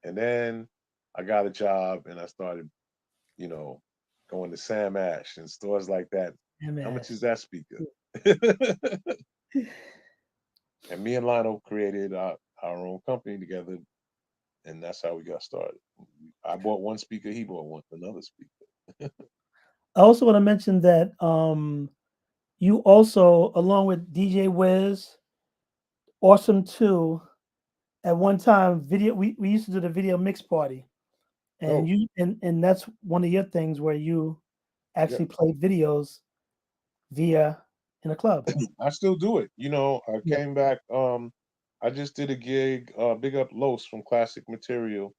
And then I got a job and I started, you know, going to Sam Ash and stores like that. How much is MS. that speaker? And me and Lionel created our own company together, and that's how we got started. I bought one speaker, he bought another speaker. I also want to mention that you also, along with DJ Wiz, Awesome too, at one time we used to do the video mix party. And Oh, and that's one of your things where you yeah, actually play videos via in a club. I still do it. I Yeah, came back. I just did a gig. Big up Los from Classic Material.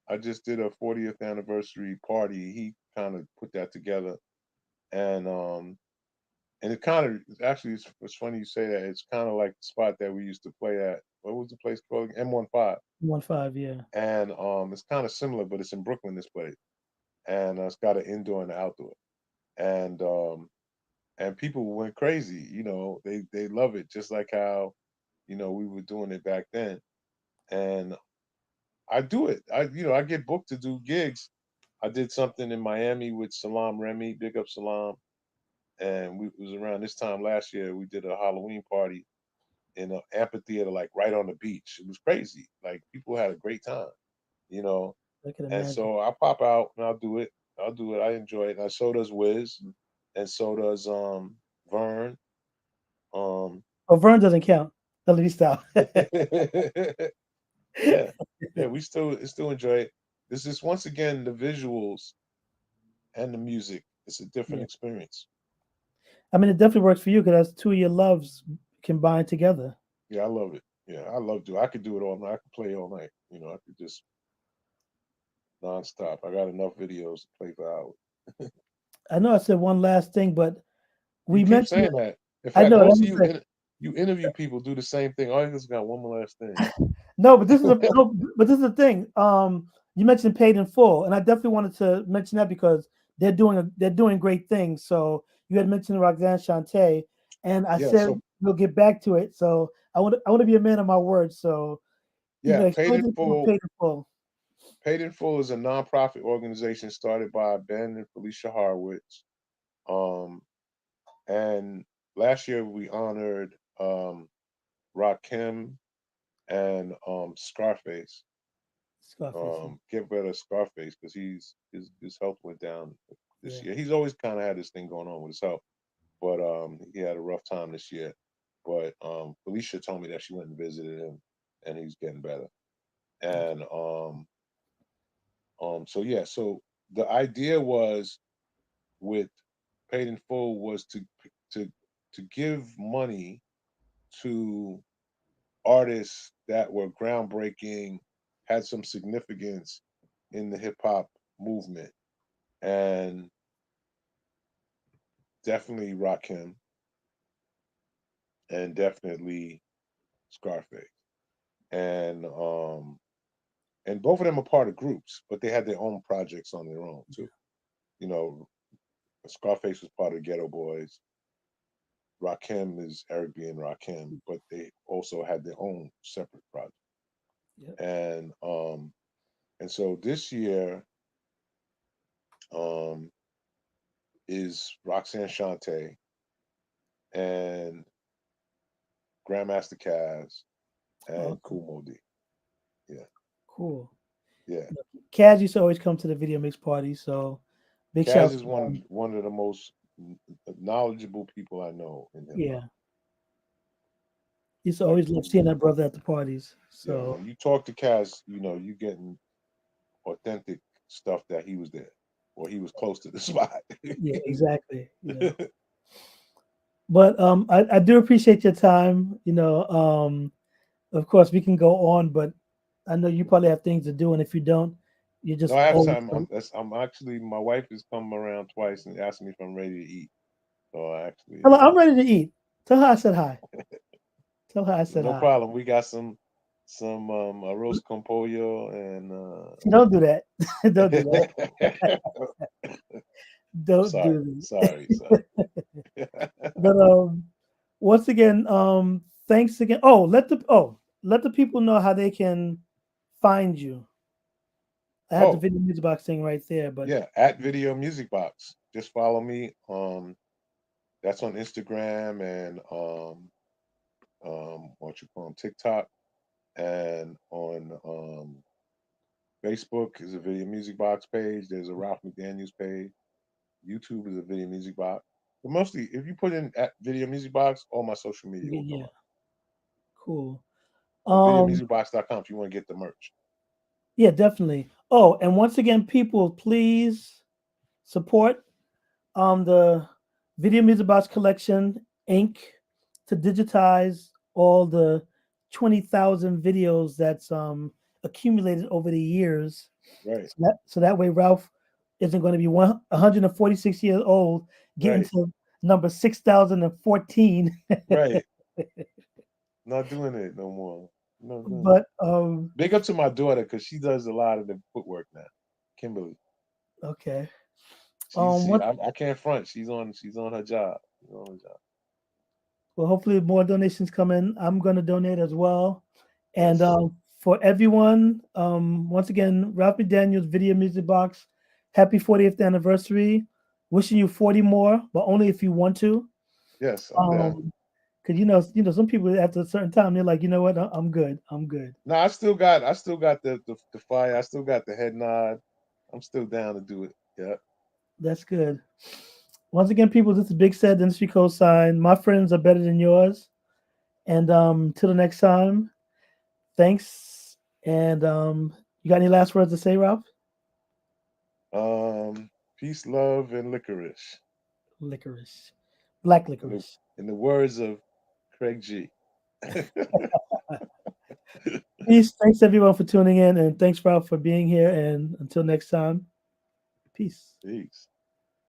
I just did a 40th anniversary party. He kind of put that together, and it kind of actually it's funny you say that. It's kind of like the spot that we used to play at. What was the place called? M15. 1 5, yeah. And it's kind of similar, but it's in Brooklyn. This place, and it's got an indoor and an outdoor, and people went crazy. They love it, just like how we were doing it back then. And I do it. I get booked to do gigs. I did something in Miami with Salam Remy, big up Salam, and it was around this time last year. We did a Halloween party in an amphitheater, like right on the beach. It was crazy. Like people had a great time, you know. I can And imagine. so I pop out and I'll do it. I'll do it. I enjoy it. And so does Wiz, and so does Vern. Um, Oh, Vern doesn't count. Let me stop. yeah, yeah. We still enjoy it. This is once again the visuals and the music. It's a different Yeah, experience. I mean it definitely works for you because that's two of your loves combined together. Yeah, I love it. Yeah, I love to. I could do it all night. I could play all night. I could just nonstop. I got enough videos to play for hours. I know I said one last thing, but You we keep mentioned saying it. that. In I fact, know most of that's it. you interview people do the same thing. Oh, I just got one more last thing. No, but this is a no, but this is the thing. you mentioned Paid in Full, and I definitely wanted to mention that because they're doing great things. So you had mentioned Roxanne Shante, and I Yeah. said So we'll get back to it. So I want to be a man of my word. So yeah, explain to people what Paid in Full. Paid in Full is a nonprofit organization started by Ben and Felicia Horowitz. Um, and last year we honored Rakim and Scarface. Scarface. Get better Scarface because his health went down this Yeah. year. He's always kind of had this thing going on with his health, but he had a rough time this year. But Felicia told me that she went and visited him, and he's getting better. And so yeah, so the idea was with Paid in Full was to to give money to artists that were groundbreaking, had some significance in the hip hop movement, and definitely Rakim, and definitely Scarface, and and both of them are part of groups, but they had their own projects on their own too. You know, Scarface was part of Ghetto Boys. Rakim is Eric B and Rakim, but they also had their own separate project. Yep. And so this year um is Roxanne Shante and Grandmaster Caz and Awesome. Kool Moe Dee. Yeah, Cool. yeah. Kaz used to always come to the video mix party, so big Caz shout is to him. one of the most knowledgeable people I know in hip hop. Yeah, used to Like, always love seeing that brother at the parties. yeah, So when you talk to Caz, you getting authentic stuff that he was there or he was close to the spot. yeah, exactly. But I do appreciate your time. Of course we can go on, but I know you probably have things to do, and if you don't, you're No, just I have always. time. I'm actually my wife has come around twice and asked me if I'm ready to eat. So I actually, Tell her I'm ready to eat. Tell her I said hi. Tell her I said no hi. problem. We got some arroz con pollo and See, don't do that. Don't do that. Don't sorry, do sorry, that. sorry. But once again, thanks again. Let the people know how they can find you. I have the Oh, video music box thing right there, but yeah, at Video Music Box. Just follow me. That's on Instagram and what you call them, TikTok, and on Facebook is a Video Music Box page. There's a Ralph McDaniels page. YouTube is a Video Music Box. But mostly, if you put in at Video Music Box, all my social media will come yeah, up. cool. And Um, videomusicbox.com if you want to get the merch. yeah, definitely. Oh, and once again, people, please support the Video Music Box Collection Inc. to digitize all the 20,000 videos that's accumulated over the years. Right, So that way Ralph isn't going to be 146 years old getting right, to number 6,014. right. Not doing it no more. Not doing it. But Big up to my daughter because she does a lot of the footwork now. Kimberly. okay. She's she What I can't front. She's on her job. She's on her job. Well, hopefully more donations come in. I'm going to donate as well. And Yes. for everyone, once again, Ralph Daniels Video Music Box, happy 40th anniversary. Wishing you 40 more, but only if you want to. Yes, I'm down. Because some people after a certain time they're like, you know what, I'm good, I'm good. No, I still got the fire. I still got the head nod. I'm still down to do it. Yeah. That's good. Once again, people, this is Big Said Industry Cosign. My friends are better than yours. And till the next time, thanks. And you got any last words to say, Ralph? Peace, love, and licorice. Licorice, black In the licorice. in the words of Craig G. Peace. Thanks everyone for tuning in, and thanks Ralph for being here. And until next time, peace. Peace.